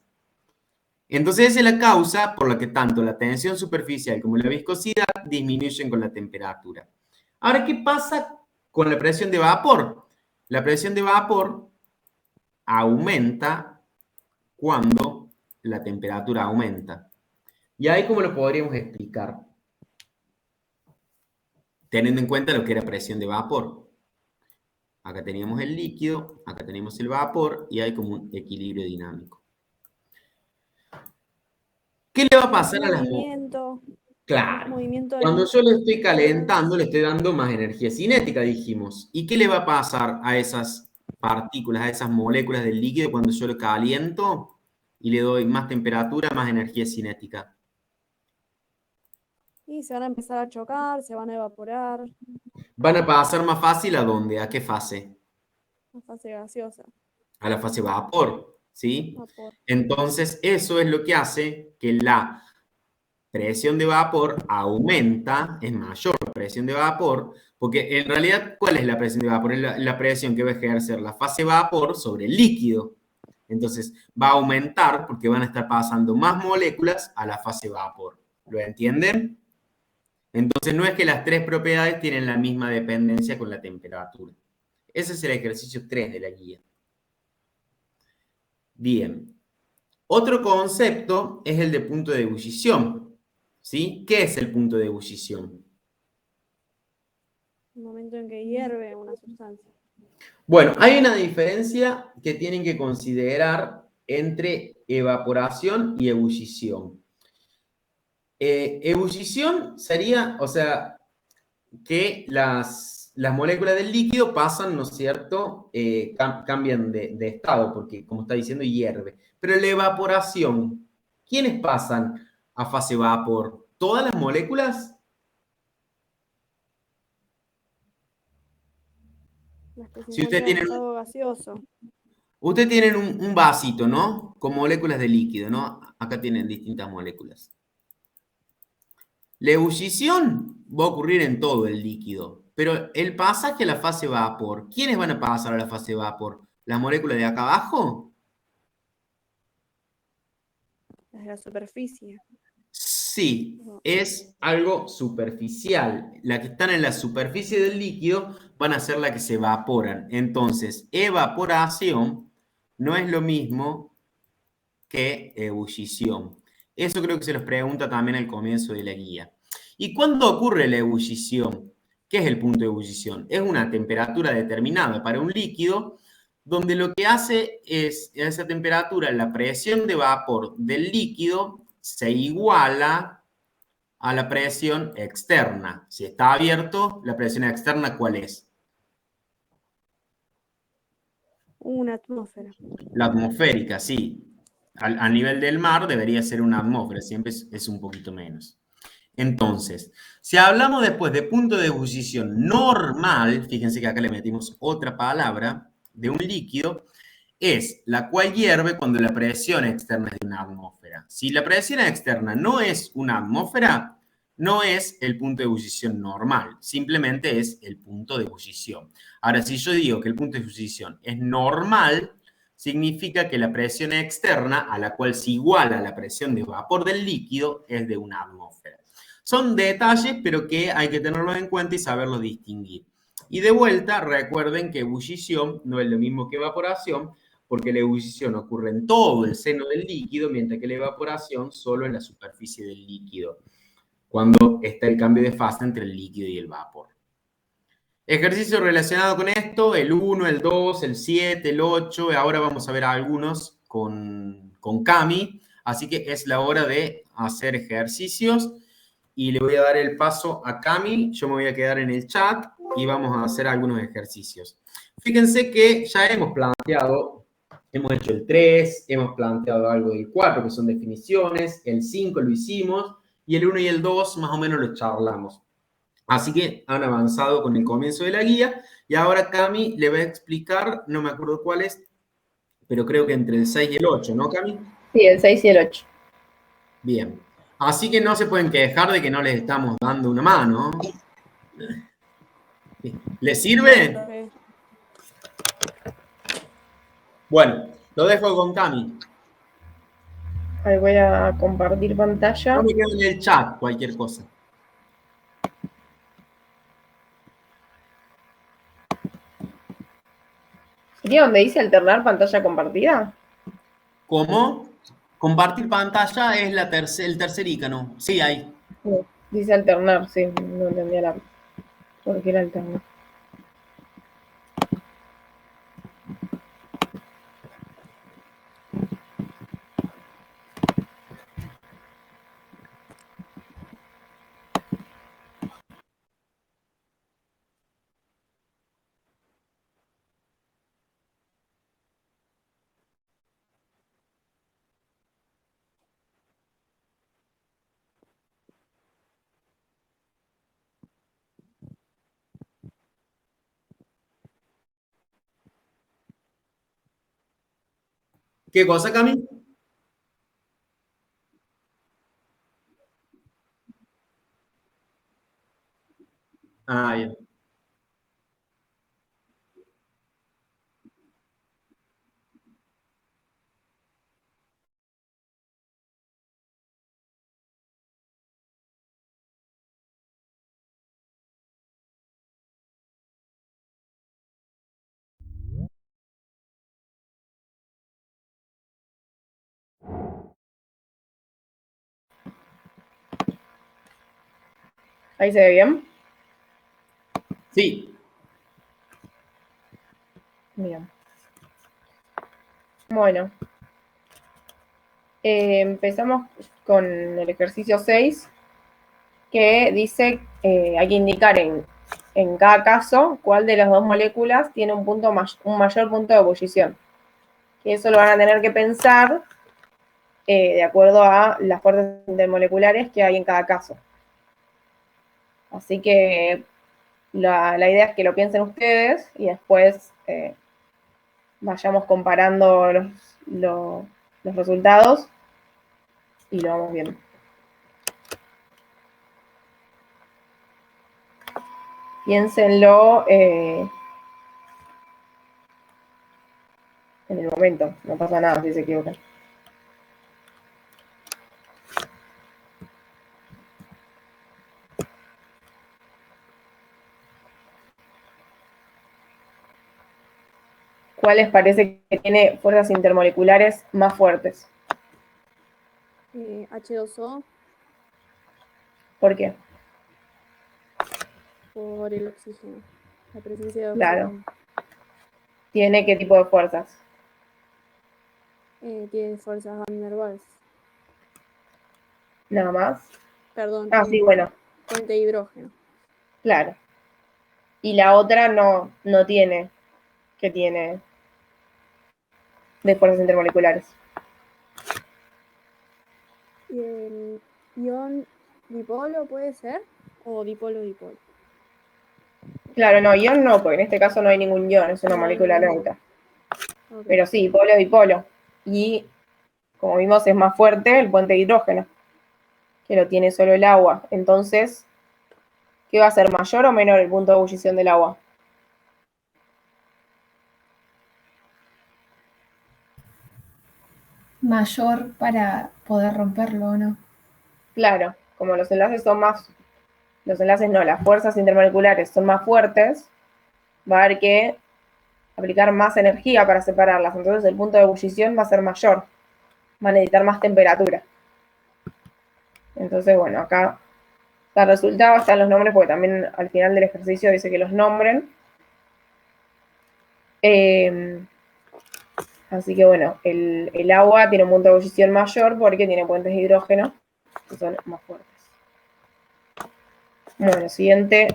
Entonces esa es la causa por la que tanto la tensión superficial como la viscosidad disminuyen con la temperatura. Ahora, ¿qué pasa con la presión de vapor? La presión de vapor aumenta cuando la temperatura aumenta. ¿Y ahí cómo lo podríamos explicar? Teniendo en cuenta lo que era presión de vapor. Acá teníamos el líquido, acá tenemos el vapor y hay como un equilibrio dinámico. ¿Qué le va a pasar a las movimiento? Claro. Movimiento Cuando yo le estoy calentando, le estoy dando más energía cinética, dijimos. ¿Y qué le va a pasar a esas partículas, a esas moléculas del líquido cuando yo lo caliento y le doy más temperatura, más energía cinética? Y se van a empezar a chocar, se van a evaporar. ¿Van a pasar más fácil a dónde? ¿A qué fase? La fase gaseosa. A la fase vapor, ¿sí? Vapor. Entonces, eso es lo que hace que la presión de vapor aumenta, es mayor la presión de vapor, porque en realidad, ¿cuál es la presión de vapor? Es la presión que va a ejercer la fase vapor sobre el líquido. Entonces, va a aumentar porque van a estar pasando más moléculas a la fase vapor. ¿Lo entienden? Entonces, no es que las tres propiedades tienen la misma dependencia con la temperatura. Ese es el ejercicio 3 de la guía. Bien. Otro concepto es el de punto de ebullición. ¿Sí? ¿Qué es el punto de ebullición? El momento en que hierve una sustancia. Bueno, hay una diferencia que tienen que considerar entre evaporación y ebullición. Ebullición sería, o sea, que las las moléculas del líquido pasan, ¿no es cierto? Cambian de estado, porque como está diciendo, hierve. Pero la evaporación, ¿quiénes pasan a fase vapor? ¿Todas las moléculas? Las que se Si ustedes encuentran en tienen, estado gaseoso. ustedes tienen un vasito, ¿no? Con moléculas de líquido, ¿no? Acá tienen distintas moléculas. La ebullición va a ocurrir en todo el líquido, pero el pasaje a la fase vapor, ¿quiénes van a pasar a la fase vapor? ¿Las moléculas de acá abajo? Las de la superficie. Sí, No. es algo superficial. Las que están en la superficie del líquido van a ser las que se evaporan. Entonces, evaporación no es lo mismo que ebullición. Eso creo que se los pregunta también al comienzo de la guía. ¿Y cuándo ocurre la ebullición? ¿Qué es el punto de ebullición? Es una temperatura determinada para un líquido donde lo que hace es, a esa temperatura, la presión de vapor del líquido se iguala a la presión externa. Si está abierto, la presión externa, ¿cuál es? Una atmósfera. La atmosférica, sí. A nivel del mar debería ser una atmósfera, siempre es un poquito menos. Entonces, si hablamos después de punto de ebullición normal, fíjense que acá le metimos otra palabra, de un líquido, es la cual hierve cuando la presión externa es de una atmósfera. Si la presión externa no es una atmósfera, no es el punto de ebullición normal, simplemente es el punto de ebullición. Ahora, si yo digo que el punto de ebullición es normal, significa que la presión externa, a la cual se iguala la presión de vapor del líquido, es de una atmósfera. Son detalles, pero que hay que tenerlos en cuenta y saberlos distinguir. Y de vuelta, recuerden que ebullición no es lo mismo que evaporación, porque la ebullición ocurre en todo el seno del líquido, mientras que la evaporación solo en la superficie del líquido, cuando está el cambio de fase entre el líquido y el vapor. Ejercicio relacionado con esto, el 1, el 2, el 7, el 8, ahora vamos a ver algunos con Cami, así que es la hora de hacer ejercicios y le voy a dar el paso a Cami, yo me voy a quedar en el chat y vamos a hacer algunos ejercicios. Fíjense que ya hemos planteado, hemos hecho el 3, hemos planteado algo del 4, que son definiciones, el 5 lo hicimos, y el 1 y el 2 más o menos lo charlamos. Así que han avanzado con el comienzo de la guía, y ahora Cami le va a explicar, no me acuerdo cuál es, pero creo que entre el 6 y el 8, ¿no, Cami? Sí, el 6 y el 8. Bien. Así que no se pueden quejar de que no les estamos dando una mano. ¿Les sirve? Bueno, lo dejo con Cami. Ahí voy a compartir pantalla. Yo me quedo en el chat, cualquier cosa. ¿Sería donde dice alternar pantalla compartida? ¿Cómo? Compartir pantalla es el tercer icono. Sí, ahí. No, dice alternar, sí, no entendía la... ¿Por qué era alternar? ¿Qué cosa, Cami? Ah, bien. ¿Ahí se ve bien? Sí. Bien. Bueno. Empezamos con el ejercicio 6, que dice, hay que indicar en en cada caso, cuál de las dos moléculas tiene un mayor punto de ebullición. Y eso lo van a tener que pensar de acuerdo a las fuerzas intermoleculares que hay en cada caso. Así que la idea es que lo piensen ustedes y después vayamos comparando los resultados y lo vamos viendo. Piénsenlo en el momento, no pasa nada si se equivocan. ¿Cuál les parece que tiene fuerzas intermoleculares más fuertes? H2O ¿Por qué? por el oxígeno, la presencia de Claro. oxígeno. ¿Tiene qué tipo de fuerzas? Tiene fuerzas Van der Waals. Nada más. Perdón, Ah, sí, bueno, puente de hidrógeno. claro. Y la otra no tiene, ¿qué tiene de fuerzas intermoleculares? ¿Y el ion dipolo puede ser? ¿O dipolo-dipolo? Claro, no, ion no, porque en este caso no hay ningún ion, es una No hay molécula ningún neutra. Ok. Pero sí, dipolo, dipolo. Y como vimos es más fuerte el puente de hidrógeno, que lo tiene solo el agua. Entonces, ¿qué va a ser, mayor o menor el punto de ebullición del agua? Mayor para poder romperlo, ¿o no? Claro, como los enlaces las fuerzas intermoleculares son más fuertes, va a haber que aplicar más energía para separarlas. Entonces el punto de ebullición va a ser mayor, va a necesitar más temperatura. Entonces, bueno, acá está el resultado, están los nombres, porque también al final del ejercicio dice que los nombren. Así que bueno, el agua tiene un punto de ebullición mayor porque tiene puentes de hidrógeno que son más fuertes. Bueno, siguiente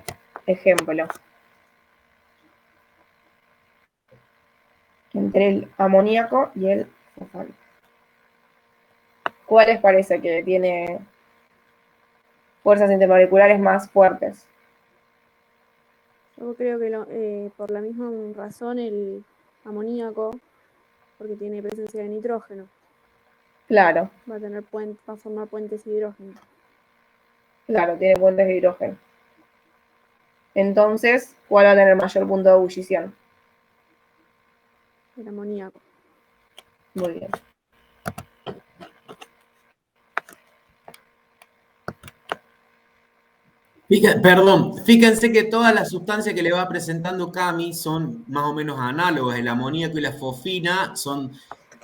ejemplo. Entre el amoníaco y el fosfato. ¿Cuál les parece que tiene fuerzas intermoleculares más fuertes? Yo creo que por la misma razón el amoníaco, porque tiene presencia de nitrógeno, Claro, va a formar puentes de hidrógeno. claro, tiene puentes de hidrógeno. Entonces, ¿cuál va a tener mayor punto de ebullición? El amoníaco. Muy bien. Perdón, fíjense que todas las sustancias que le va presentando Cami son más o menos análogas. El amoníaco y la fosfina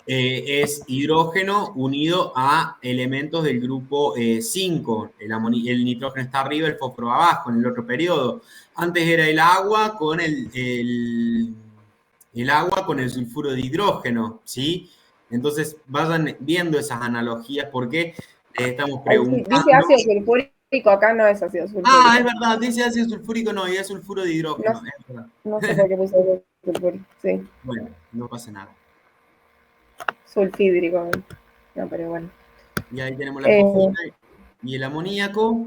es hidrógeno unido a elementos del grupo 5. El nitrógeno está arriba, el fósforo abajo, en el otro periodo. Antes era el agua con el agua con el sulfuro de hidrógeno, ¿sí? Entonces vayan viendo esas analogías porque les estamos Ahí dice preguntando. ácido sulfúrico, acá no es ácido Ah, es sulfúrico. verdad, dice ácido sulfúrico, no, y es sulfuro de hidrógeno, No, es verdad. no sé por qué puse ácido sulfúrico. Sí, Bueno, no pasa nada. sulfídrico. No, pero bueno. Y ahí tenemos la Eh, fosfina y el amoníaco.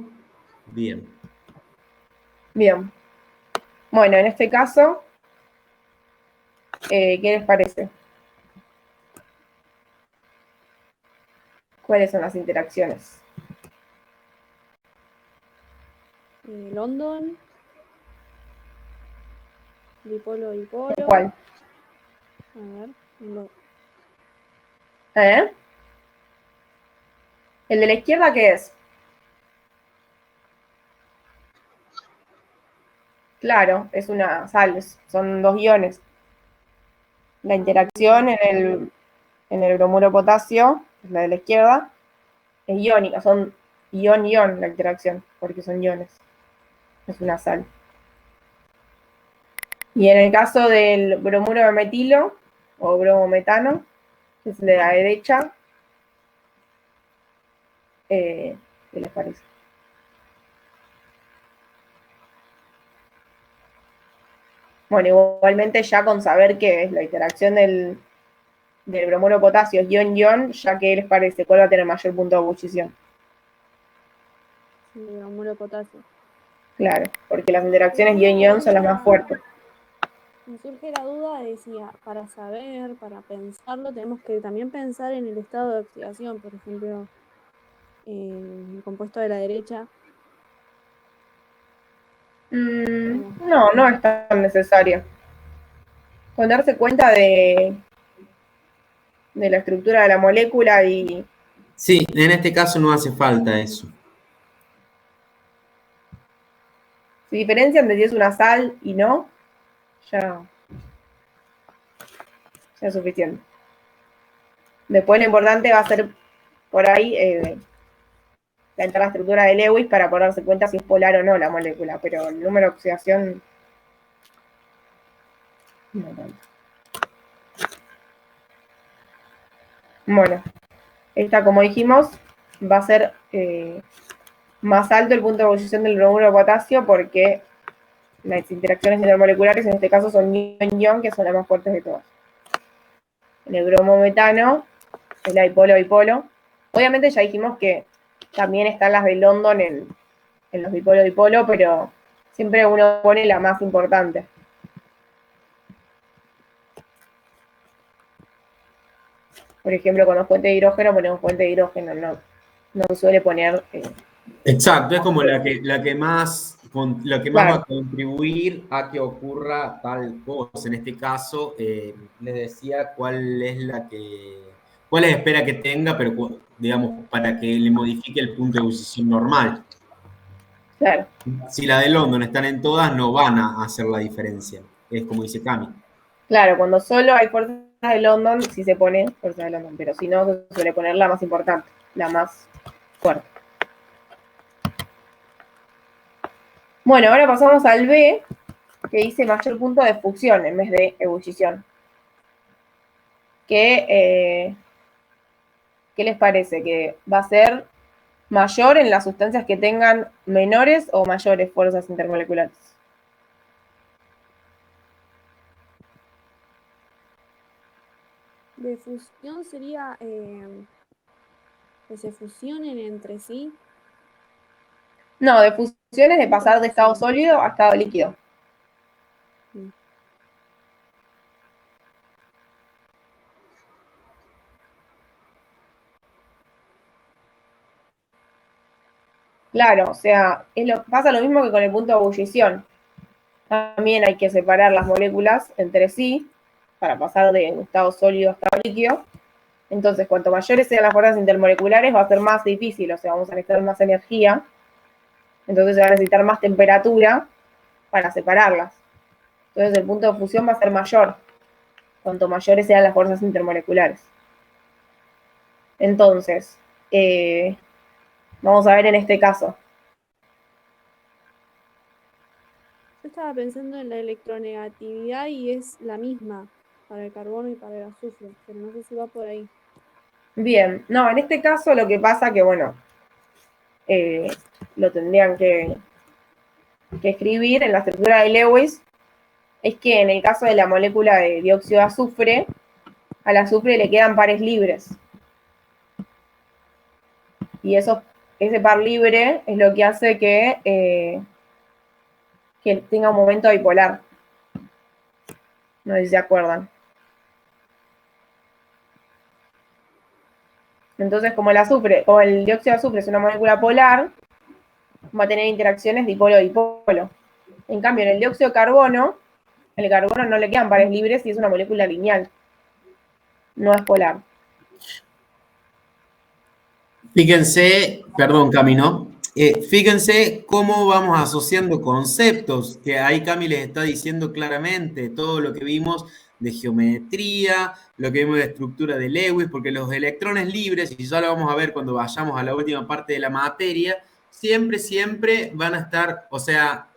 Bien. bien. Bueno, en este caso, ¿qué les parece? ¿Cuáles son las interacciones? London, dipolo-dipolo. ¿Cuál? A ver, ¿Eh? ¿El de la izquierda qué es? Claro, es una sal, son dos iones. La interacción en el bromuro de potasio, es la de la izquierda, es iónica, son ion-ion la interacción, porque son iones. Es una sal. Y en el caso del bromuro de metilo, o bromometano, que es el de la derecha, ¿qué les parece? Bueno, igualmente ya con saber que es la interacción del bromuro de potasio es ion-ion, ya que les parece cuál va a tener mayor punto de ebullición. Sí, bromuro de potasio. Claro, porque las interacciones ion-ion son las más fuertes. Me surge la duda de si para saber, para pensarlo, tenemos que también pensar en el estado de oxidación, por ejemplo, el compuesto de la derecha. No, no es tan necesario. Con darse cuenta de la estructura de la molécula y Sí, en este caso no hace falta eso. si diferencian de si es una sal y no, ya es suficiente. Después lo importante va a ser por ahí la estructura de Lewis para poder darse cuenta si es polar o no la molécula, pero el número de oxidación no tanto. Bueno, esta, como dijimos, va a ser más alto el punto de ebullición del bromuro de potasio porque las interacciones intermoleculares en este caso son ion-ion, que son las más fuertes de todas. En el bromometano, el dipolo-dipolo. Obviamente ya dijimos que también están las de London en los dipolo-dipolo, pero siempre uno pone la más importante. Por ejemplo, con los puentes de hidrógeno ponemos puente de hidrógeno, no se suele poner... Exacto, es como la que más Claro. va a contribuir a que ocurra tal cosa. En este caso, les decía cuál espera que tenga, pero digamos, para que le modifique el punto de ebullición normal. Claro. Si la de London están en todas, no van a hacer la diferencia. Es como dice Cami. Claro, cuando solo hay fuerzas de London, sí se pone fuerza de London, pero si no, se suele poner la más importante, la más fuerte. Bueno, ahora pasamos al B, que dice mayor punto de fusión en vez de ebullición. ¿Qué les parece? ¿Que va a ser mayor en las sustancias que tengan menores o mayores fuerzas intermoleculares? De fusión sería que se fusionen entre sí. No, de fusión es de pasar de estado sólido a estado líquido. Claro, o sea, pasa lo mismo que con el punto de ebullición. También hay que separar las moléculas entre sí para pasar de un estado sólido a estado líquido. Entonces, cuanto mayores sean las fuerzas intermoleculares, va a ser más difícil, o sea, vamos a necesitar más energía. Entonces se va a necesitar más temperatura para separarlas. Entonces el punto de fusión va a ser mayor, cuanto mayores sean las fuerzas intermoleculares. Entonces, vamos a ver en este caso. Yo estaba pensando en la electronegatividad y es la misma para el carbono y para el azufre, pero no sé si va por ahí. Bien, no, en este caso lo que pasa que, bueno, lo tendrían que escribir en la estructura de Lewis, es que en el caso de la molécula de dióxido de azufre, al azufre le quedan pares libres. Y ese par libre es lo que hace que tenga un momento bipolar. No sé si se acuerdan. Entonces, como el dióxido de azufre es una molécula polar, va a tener interacciones dipolo-dipolo. En cambio, en el dióxido de carbono, el carbono no le quedan pares libres y es una molécula lineal. No es polar. Fíjense, perdón, Cami, ¿no? Fíjense cómo vamos asociando conceptos, que ahí Cami les está diciendo claramente todo lo que vimos de geometría, lo que vimos de estructura de Lewis, porque los electrones libres, y ya lo vamos a ver cuando vayamos a la última parte de la materia, siempre van a estar, o sea,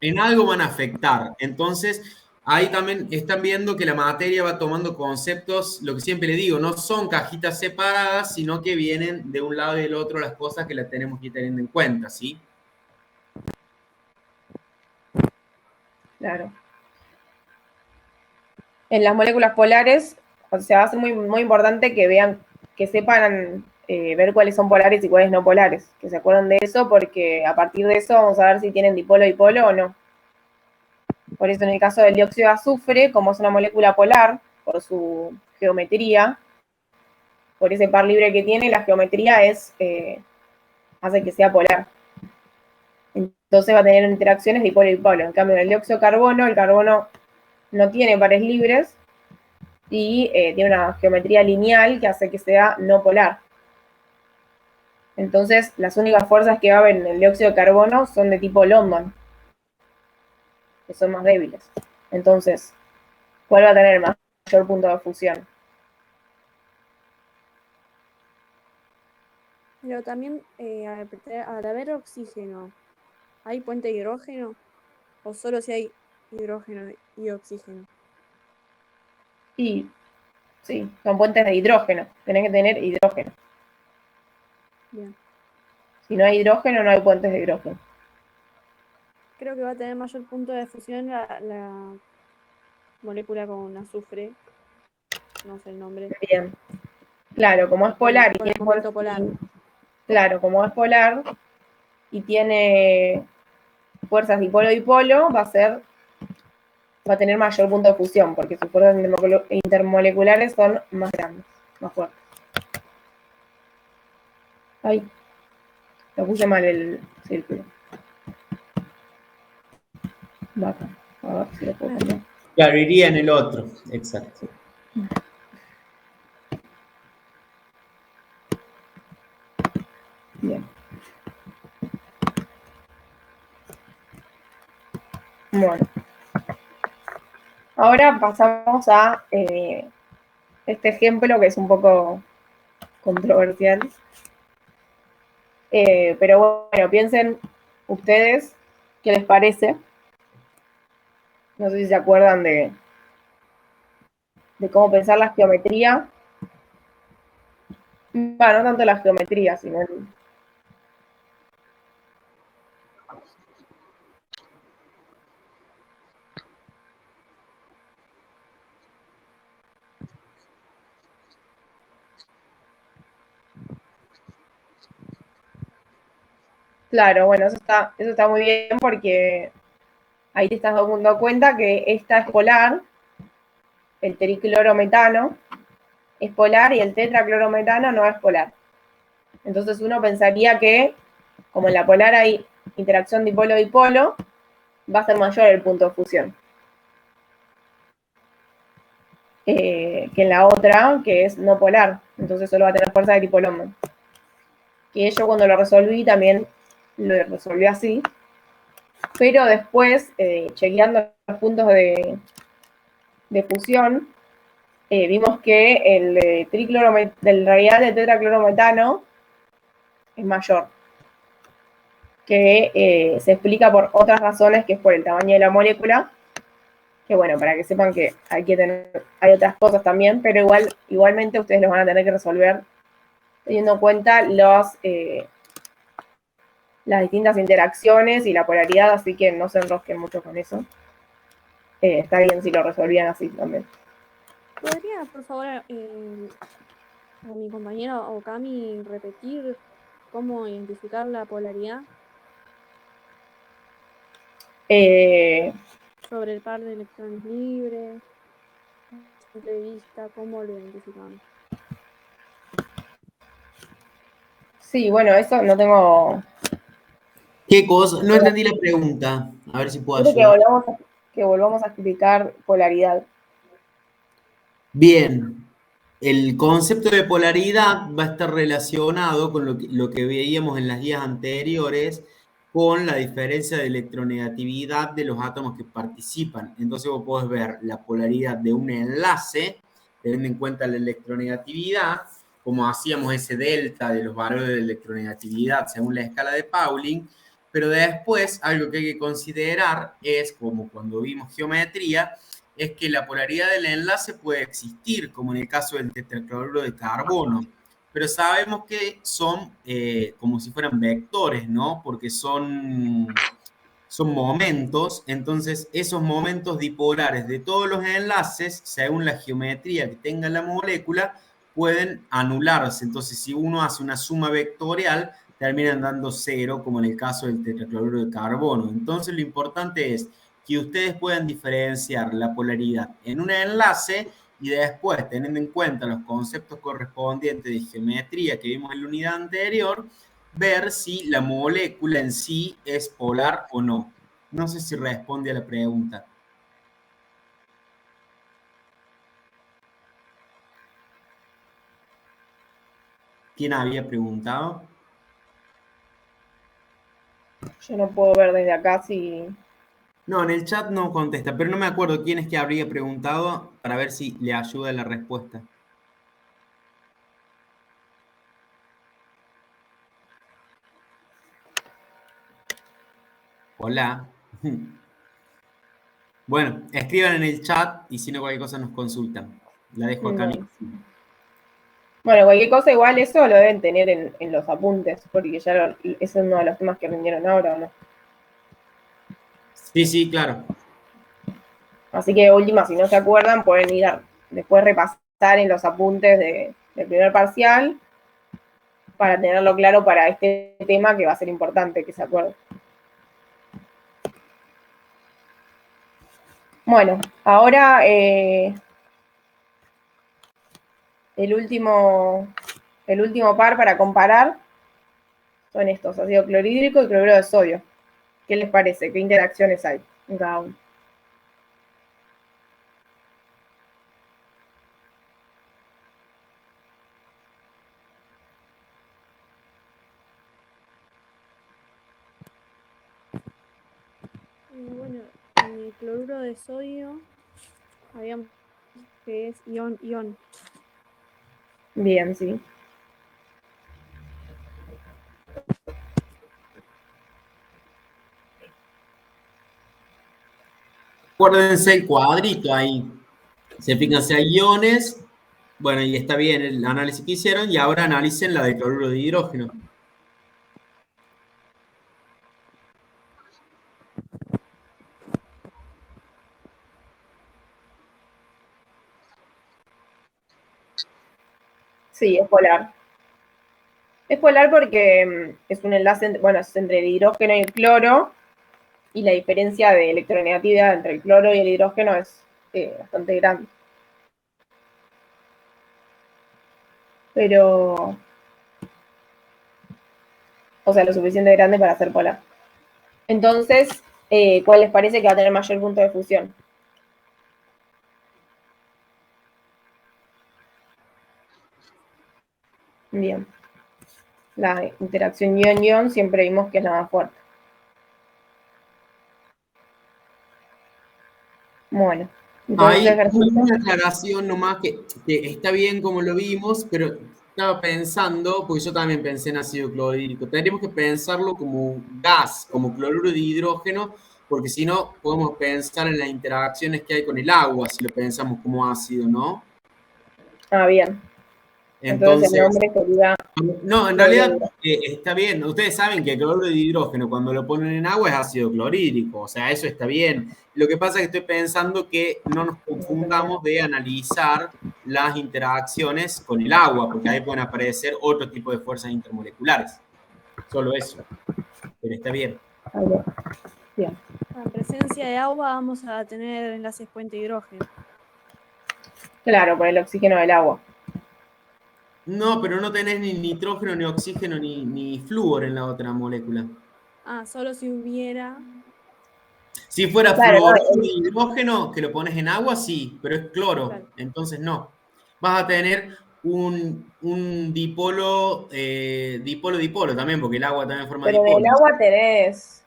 en algo van a afectar. Entonces, ahí también están viendo que la materia va tomando conceptos, lo que siempre le digo, no son cajitas separadas, sino que vienen de un lado y del otro las cosas que las tenemos que ir teniendo en cuenta, ¿sí? Claro. En las moléculas polares, o sea, va a ser muy, muy importante que vean, que sepan ver cuáles son polares y cuáles no polares, que se acuerden de eso, porque a partir de eso vamos a ver si tienen dipolo o no. Por eso en el caso del dióxido de azufre, como es una molécula polar, por su geometría, por ese par libre que tiene, la geometría hace que sea polar. Entonces va a tener interacciones dipolo y dipolo. En cambio, en el dióxido de carbono, el carbono no tiene pares libres y tiene una geometría lineal que hace que sea no polar. Entonces, las únicas fuerzas que va a haber en el dióxido de carbono son de tipo London, que son más débiles. Entonces, ¿cuál va a tener mayor punto de fusión? Pero también al haber oxígeno, ¿hay puente de hidrógeno? ¿O solo si hay hidrógeno y oxígeno? Y sí, son puentes de hidrógeno. Tenés que tener hidrógeno. Bien. Si no hay hidrógeno, no hay puentes de hidrógeno. Creo que va a tener mayor punto de fusión la molécula con azufre. No sé el nombre. Bien. Claro, como es polar y Con el tiene momento polar. Claro, como es polar y tiene fuerzas dipolo-dipolo, va a tener mayor punto de fusión, porque sus fuerzas intermoleculares son más grandes, más fuertes. Ay, lo puse mal el círculo. Va acá. A ver si lo puedo cambiar. Claro, iría en el otro, exacto. Bien. Bueno. Ahora pasamos a este ejemplo que es un poco controversial. Pero bueno, piensen ustedes qué les parece. No sé si se acuerdan de cómo pensar la geometría. Bueno, no tanto la geometría, sino claro, bueno, eso está muy bien porque ahí te estás dando cuenta que esta es polar, el triclorometano es polar y el tetraclorometano no es polar. Entonces uno pensaría que, como en la polar hay interacción dipolo-dipolo, va a ser mayor el punto de fusión que en la otra, que es no polar. Entonces solo va a tener fuerza de tipo London. Que yo cuando lo resolví también lo resolví así. Pero después, chequeando los puntos de fusión, vimos que el del radial de tetraclorometano es mayor, que se explica por otras razones, que es por el tamaño de la molécula, que bueno, para que sepan que hay otras cosas también, pero igualmente ustedes los van a tener que resolver teniendo en cuenta las distintas interacciones y la polaridad, así que no se enrosquen mucho con eso. Está bien si lo resolvían así también. ¿Podría, por favor, a mi compañero Okami repetir cómo identificar la polaridad sobre el par de electrones libres? Punto de vista, ¿cómo lo identificamos? Sí, bueno, eso no tengo. ¿Qué cosa? No entendí la pregunta. A ver si puedo Quiero ayudar. que volvamos a explicar polaridad. Bien. El concepto de polaridad va a estar relacionado con lo que veíamos en las guías anteriores, con la diferencia de electronegatividad de los átomos que participan. Entonces vos podés ver la polaridad de un enlace, teniendo en cuenta la electronegatividad, como hacíamos ese delta de los valores de electronegatividad según la escala de Pauling, pero después algo que hay que considerar es, como cuando vimos geometría, es que la polaridad del enlace puede existir, como en el caso del tetracloruro de carbono, pero sabemos que son como si fueran vectores, ¿no? Porque son son momentos, entonces esos momentos dipolares de todos los enlaces, según la geometría que tenga la molécula, pueden anularse. Entonces, si uno hace una suma vectorial, terminan dando cero, como en el caso del tetracloruro de carbono. Entonces, lo importante es que ustedes puedan diferenciar la polaridad en un enlace y después, teniendo en cuenta los conceptos correspondientes de geometría que vimos en la unidad anterior, ver si la molécula en sí es polar o no. No sé si responde a la pregunta. ¿Quién había preguntado? Yo no puedo ver desde acá si... No, en el chat no contesta, pero no me acuerdo quién es que habría preguntado para ver si le ayuda la respuesta. Hola. Bueno, escriban en el chat y si no cualquier cosa nos consultan. La dejo acá. Bueno, cualquier cosa igual eso lo deben tener en los apuntes, porque ya ese es uno de los temas que rindieron ahora, ¿o no? Sí, sí, claro. Así que de última, si no se acuerdan, pueden ir a después repasar en los apuntes del primer parcial para tenerlo claro para este tema que va a ser importante que se acuerden. Bueno, ahora el último par para comparar son estos, ácido clorhídrico y cloruro de sodio. ¿Qué les parece? ¿Qué interacciones hay en cada uno? Bueno, en el cloruro de sodio habíamos que es ion-ion. Bien, sí. Acuérdense el cuadrito ahí. Se fijan si hay iones. Bueno, y está bien el análisis que hicieron. Y ahora analicen la de cloruro de hidrógeno. Sí, es polar. Es polar porque es un enlace, bueno, es entre el hidrógeno y el cloro, y la diferencia de electronegatividad entre el cloro y el hidrógeno es bastante grande. Pero, o sea, lo suficiente grande para ser polar. Entonces, ¿cuál les parece que va a tener mayor punto de fusión? Bien. La interacción ion-ion siempre vimos que es la más fuerte. Bueno, entonces Hay ejercicio. una aclaración nomás que está bien como lo vimos, pero estaba pensando, porque yo también pensé en ácido clorhídrico, tendríamos que pensarlo como un gas, como cloruro de hidrógeno, porque si no podemos pensar en las interacciones que hay con el agua, si lo pensamos como ácido, ¿no? Ah, bien. Entonces el Entonces, nombre sería... no, en realidad está bien. Ustedes saben que el cloruro de hidrógeno, cuando lo ponen en agua, es ácido clorhídrico. O sea, eso está bien. Lo que pasa es que estoy pensando que no nos confundamos de analizar las interacciones con el agua, porque ahí pueden aparecer otro tipo de fuerzas intermoleculares. Solo eso. Pero está bien. Bien. En presencia de agua vamos a tener enlaces puente hidrógeno. Claro, por el oxígeno del agua. No, pero no tenés ni nitrógeno, ni oxígeno, ni flúor en la otra molécula. Ah, solo si hubiera... Si fuera Claro, fluoruro no, de hidrógeno, que lo pones en agua, sí, pero es cloro, Claro. entonces no. Vas a tener un dipolo, dipolo también, porque el agua también forma pero del dipolos. agua tenés...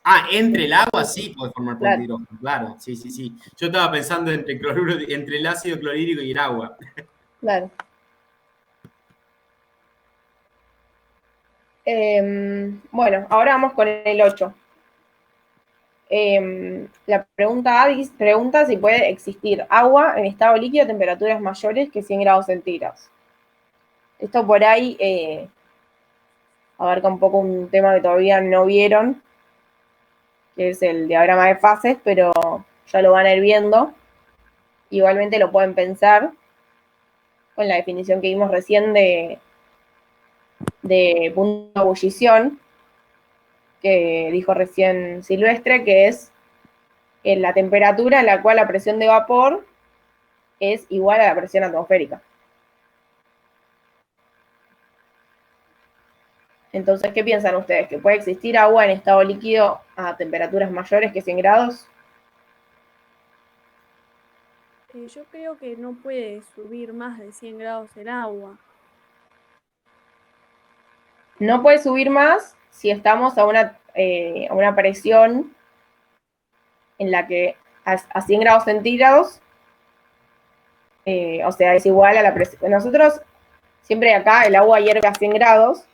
Ah, entre el agua sí puede formar puente Claro. de hidrógeno, claro, sí, sí, sí. Yo estaba pensando entre cloruro, entre el ácido clorhídrico y el agua. Claro. Bueno, ahora vamos con el 8. La pregunta A pregunta si puede existir agua en estado líquido a temperaturas mayores que 100 grados centígrados. Esto por ahí abarca un poco un tema que todavía no vieron, que es el diagrama de fases, pero ya lo van a ir viendo. Igualmente lo pueden pensar con la definición que vimos recién de punto de ebullición, que dijo recién Silvestre, que es la temperatura en la cual la presión de vapor es igual a la presión atmosférica. Entonces, ¿qué piensan ustedes? ¿Que puede existir agua en estado líquido a temperaturas mayores que 100 grados? Yo creo que no puede subir más de 100 grados el agua. No puede subir más si estamos a una presión en la que a 100 grados centígrados, o sea, es igual a la presión. Nosotros, siempre acá, el agua hierve a 100 grados,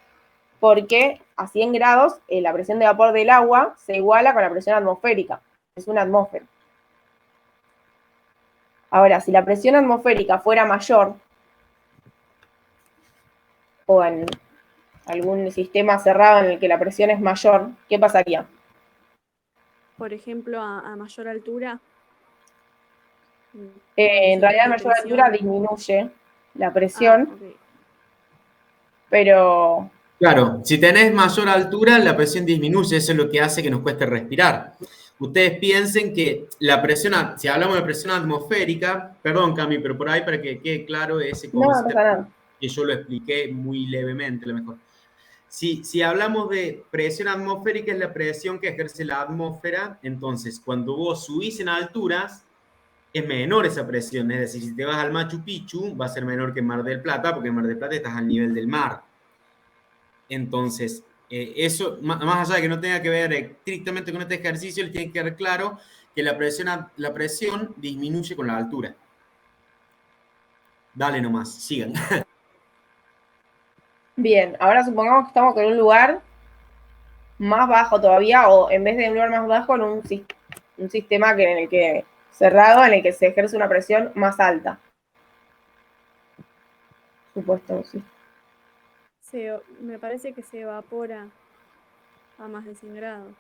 porque a 100 grados la presión de vapor del agua se iguala con la presión atmosférica. Es una atmósfera. Ahora, si la presión atmosférica fuera mayor, o en algún sistema cerrado en el que la presión es mayor, ¿qué pasaría? Por ejemplo, a mayor altura. En realidad, a mayor altura disminuye la presión, pero... Claro, si tenés mayor altura, la presión disminuye, eso es lo que hace que nos cueste respirar. Ustedes piensen que la presión, si hablamos de presión atmosférica, perdón, Cami, pero por ahí para que quede claro ese concepto, que yo lo expliqué muy levemente, a lo mejor. Si hablamos de presión atmosférica, es la presión que ejerce la atmósfera, entonces cuando vos subís en alturas, es menor esa presión, es decir, si te vas al Machu Picchu, va a ser menor que en Mar del Plata, porque en Mar del Plata estás al nivel del mar. Entonces, eso, más allá de que no tenga que ver estrictamente con este ejercicio, les tiene que quedar claro que la presión disminuye con la altura. Dale nomás, sigan. Bien, ahora supongamos que estamos en un lugar más bajo todavía, o en vez de un lugar más bajo, en un sistema cerrado en el que se ejerce una presión más alta. Supuesto, sí. Me parece que se evapora a más de 100 grados.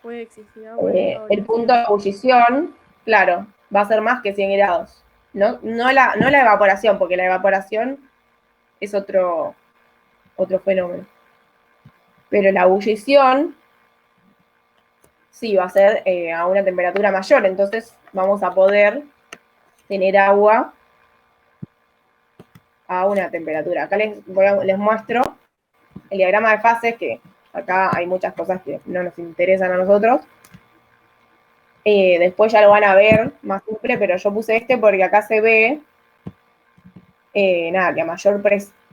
Puede existir agua en estado El líquido. punto de ebullición, claro, va a ser más que 100 grados. No la evaporación, porque la evaporación es otro fenómeno. Pero la ebullición sí va a ser a una temperatura mayor, entonces vamos a poder tener agua a una temperatura. Acá les muestro el diagrama de fases, que acá hay muchas cosas que no nos interesan a nosotros. Después ya lo van a ver más simple, pero yo puse este porque acá se ve que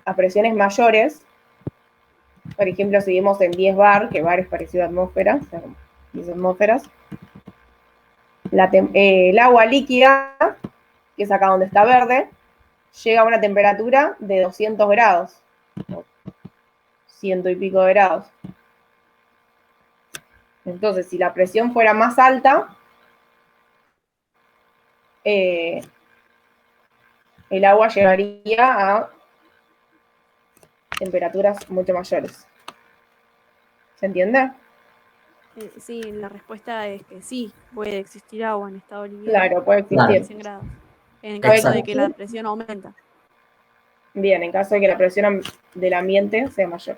a presiones mayores, por ejemplo, si vemos en 10 bar, que bar es parecido a atmósfera, o sea, 10 atmósferas, el agua líquida, que es acá donde está verde, llega a una temperatura de 200 grados, 100 y pico de grados. Entonces, si la presión fuera más alta, el agua llegaría a temperaturas mucho mayores. ¿Se entiende? Sí, la respuesta es que sí, puede existir agua en estado líquido. Claro, puede existir. 100 grados. En caso de que la presión aumenta. Bien, en caso de que la presión del ambiente sea mayor.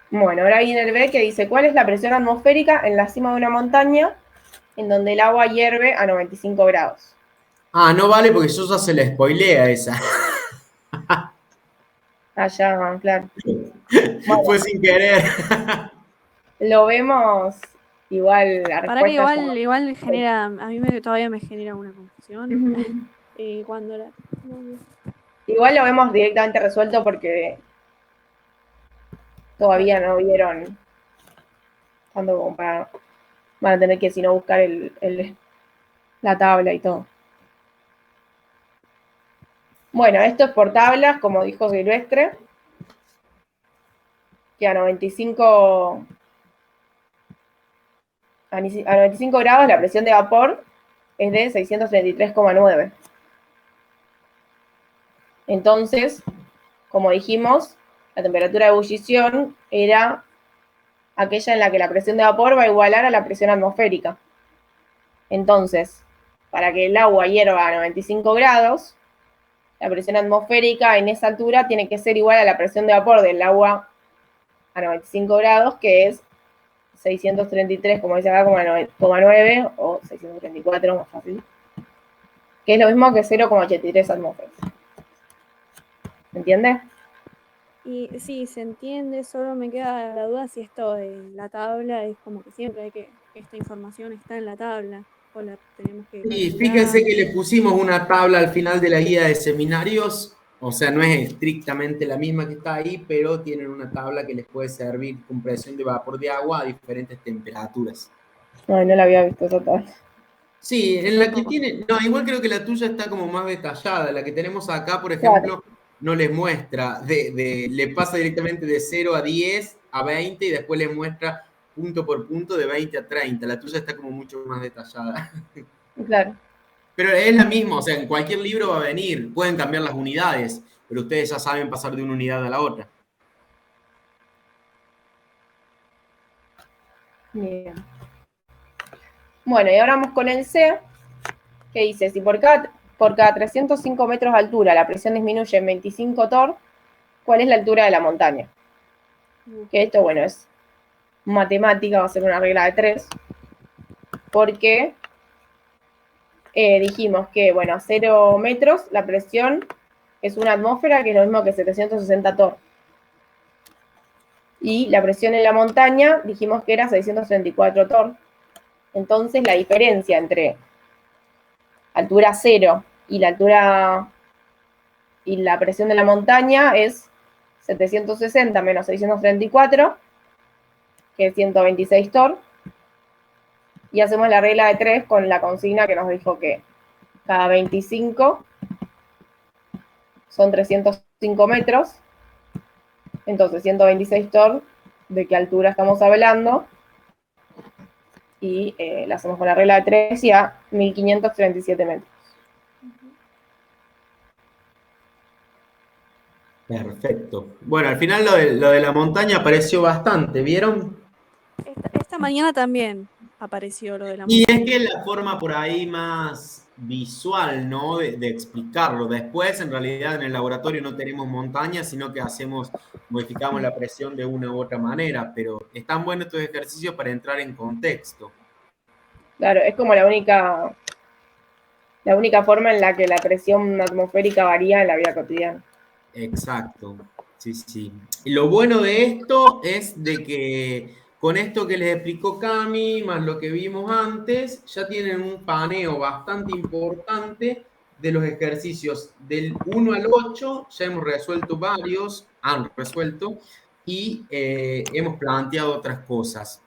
Bueno, ahora viene el B que dice, ¿cuál es la presión atmosférica en la cima de una montaña en donde el agua hierve a 95 grados? Ah, no vale porque yo ya se la spoileé a esa. Ah, ya, claro. Bueno, fue sin querer. Lo vemos igual, la respuesta. Para que igual genera, a mí todavía me genera una confusión. Cuando Igual lo vemos directamente resuelto porque todavía no vieron cuando van a tener que, si no, buscar la tabla y todo. Bueno, esto es por tablas, como dijo Silvestre, que a 95 grados la presión de vapor es de 633,9. Entonces, como dijimos, la temperatura de ebullición era aquella en la que la presión de vapor va a igualar a la presión atmosférica. Entonces, para que el agua hierva a 95 grados, la presión atmosférica en esa altura tiene que ser igual a la presión de vapor del agua a 95 grados, que es 633, como dice acá, 9 o 634, más fácil, que es lo mismo que 0,83 atmósferas. ¿Me entiende? Y sí, se entiende, solo me queda la duda si esto de la tabla es como que siempre hay que esta información está en la tabla o la tenemos que Y calcular. fíjense que le pusimos una tabla al final de la guía de seminarios, o sea, no es estrictamente la misma que está ahí, pero tienen una tabla que les puede servir con presión de vapor de agua a diferentes temperaturas. Ay, no la había visto esa tabla. Sí, en la que tiene, no, igual creo que la tuya está como más detallada, la que tenemos acá, por Claro. ejemplo, no les muestra, le pasa directamente de 0 a 10 a 20 y después les muestra punto por punto de 20 a 30, la tuya está como mucho más detallada. Claro. Pero es la misma, o sea, en cualquier libro va a venir, pueden cambiar las unidades, pero ustedes ya saben pasar de una unidad a la otra. Bien. Bueno, y ahora vamos con el C, que dice, si por cada 305 metros de altura la presión disminuye en 25 torr, ¿cuál es la altura de la montaña? Que esto, bueno, es matemática, va a ser una regla de 3, porque dijimos que, bueno, a 0 metros la presión es una atmósfera, que es lo mismo que 760 torr. Y la presión en la montaña dijimos que era 634 torr. Entonces la diferencia entre altura 0 y la altura y la presión de la montaña es 760 menos 634, que es 126 torr. Y hacemos la regla de 3 con la consigna que nos dijo que cada 25 son 305 metros. Entonces 126 torr, ¿de qué altura estamos hablando? Y la hacemos con la regla de 3 y a 1537 metros. Perfecto. Bueno, al final lo de la montaña apareció bastante, ¿vieron? Esta mañana también apareció lo de la Y montaña. es que es la forma por ahí más visual, ¿no? De explicarlo. Después, en realidad, en el laboratorio no tenemos montañas, sino que modificamos la presión de una u otra manera, pero están buenos estos ejercicios para entrar en contexto. Claro, es como la única forma en la que la presión atmosférica varía en la vida cotidiana. Exacto, sí, sí. Y lo bueno de esto es de que con esto que les explicó Cami, más lo que vimos antes, ya tienen un paneo bastante importante de los ejercicios del 1 al 8, ya hemos resuelto varios, han resuelto, y hemos planteado otras cosas.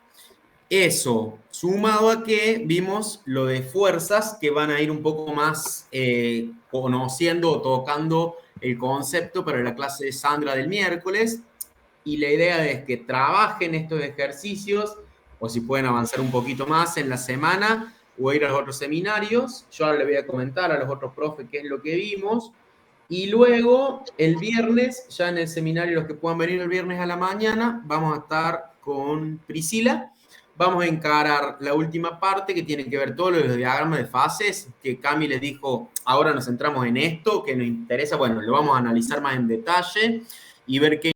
Eso, sumado a que vimos lo de fuerzas que van a ir un poco más conociendo o tocando el concepto para la clase de Sandra del miércoles. Y la idea es que trabajen estos ejercicios o si pueden avanzar un poquito más en la semana o ir a los otros seminarios. Yo ahora le voy a comentar a los otros profes qué es lo que vimos. Y luego, el viernes, ya en el seminario, los que puedan venir el viernes a la mañana, vamos a estar con Priscila. Vamos a encarar la última parte que tiene que ver todo lo de los diagramas de fases, que Cami les dijo, ahora nos centramos en esto, que nos interesa, bueno, lo vamos a analizar más en detalle y ver qué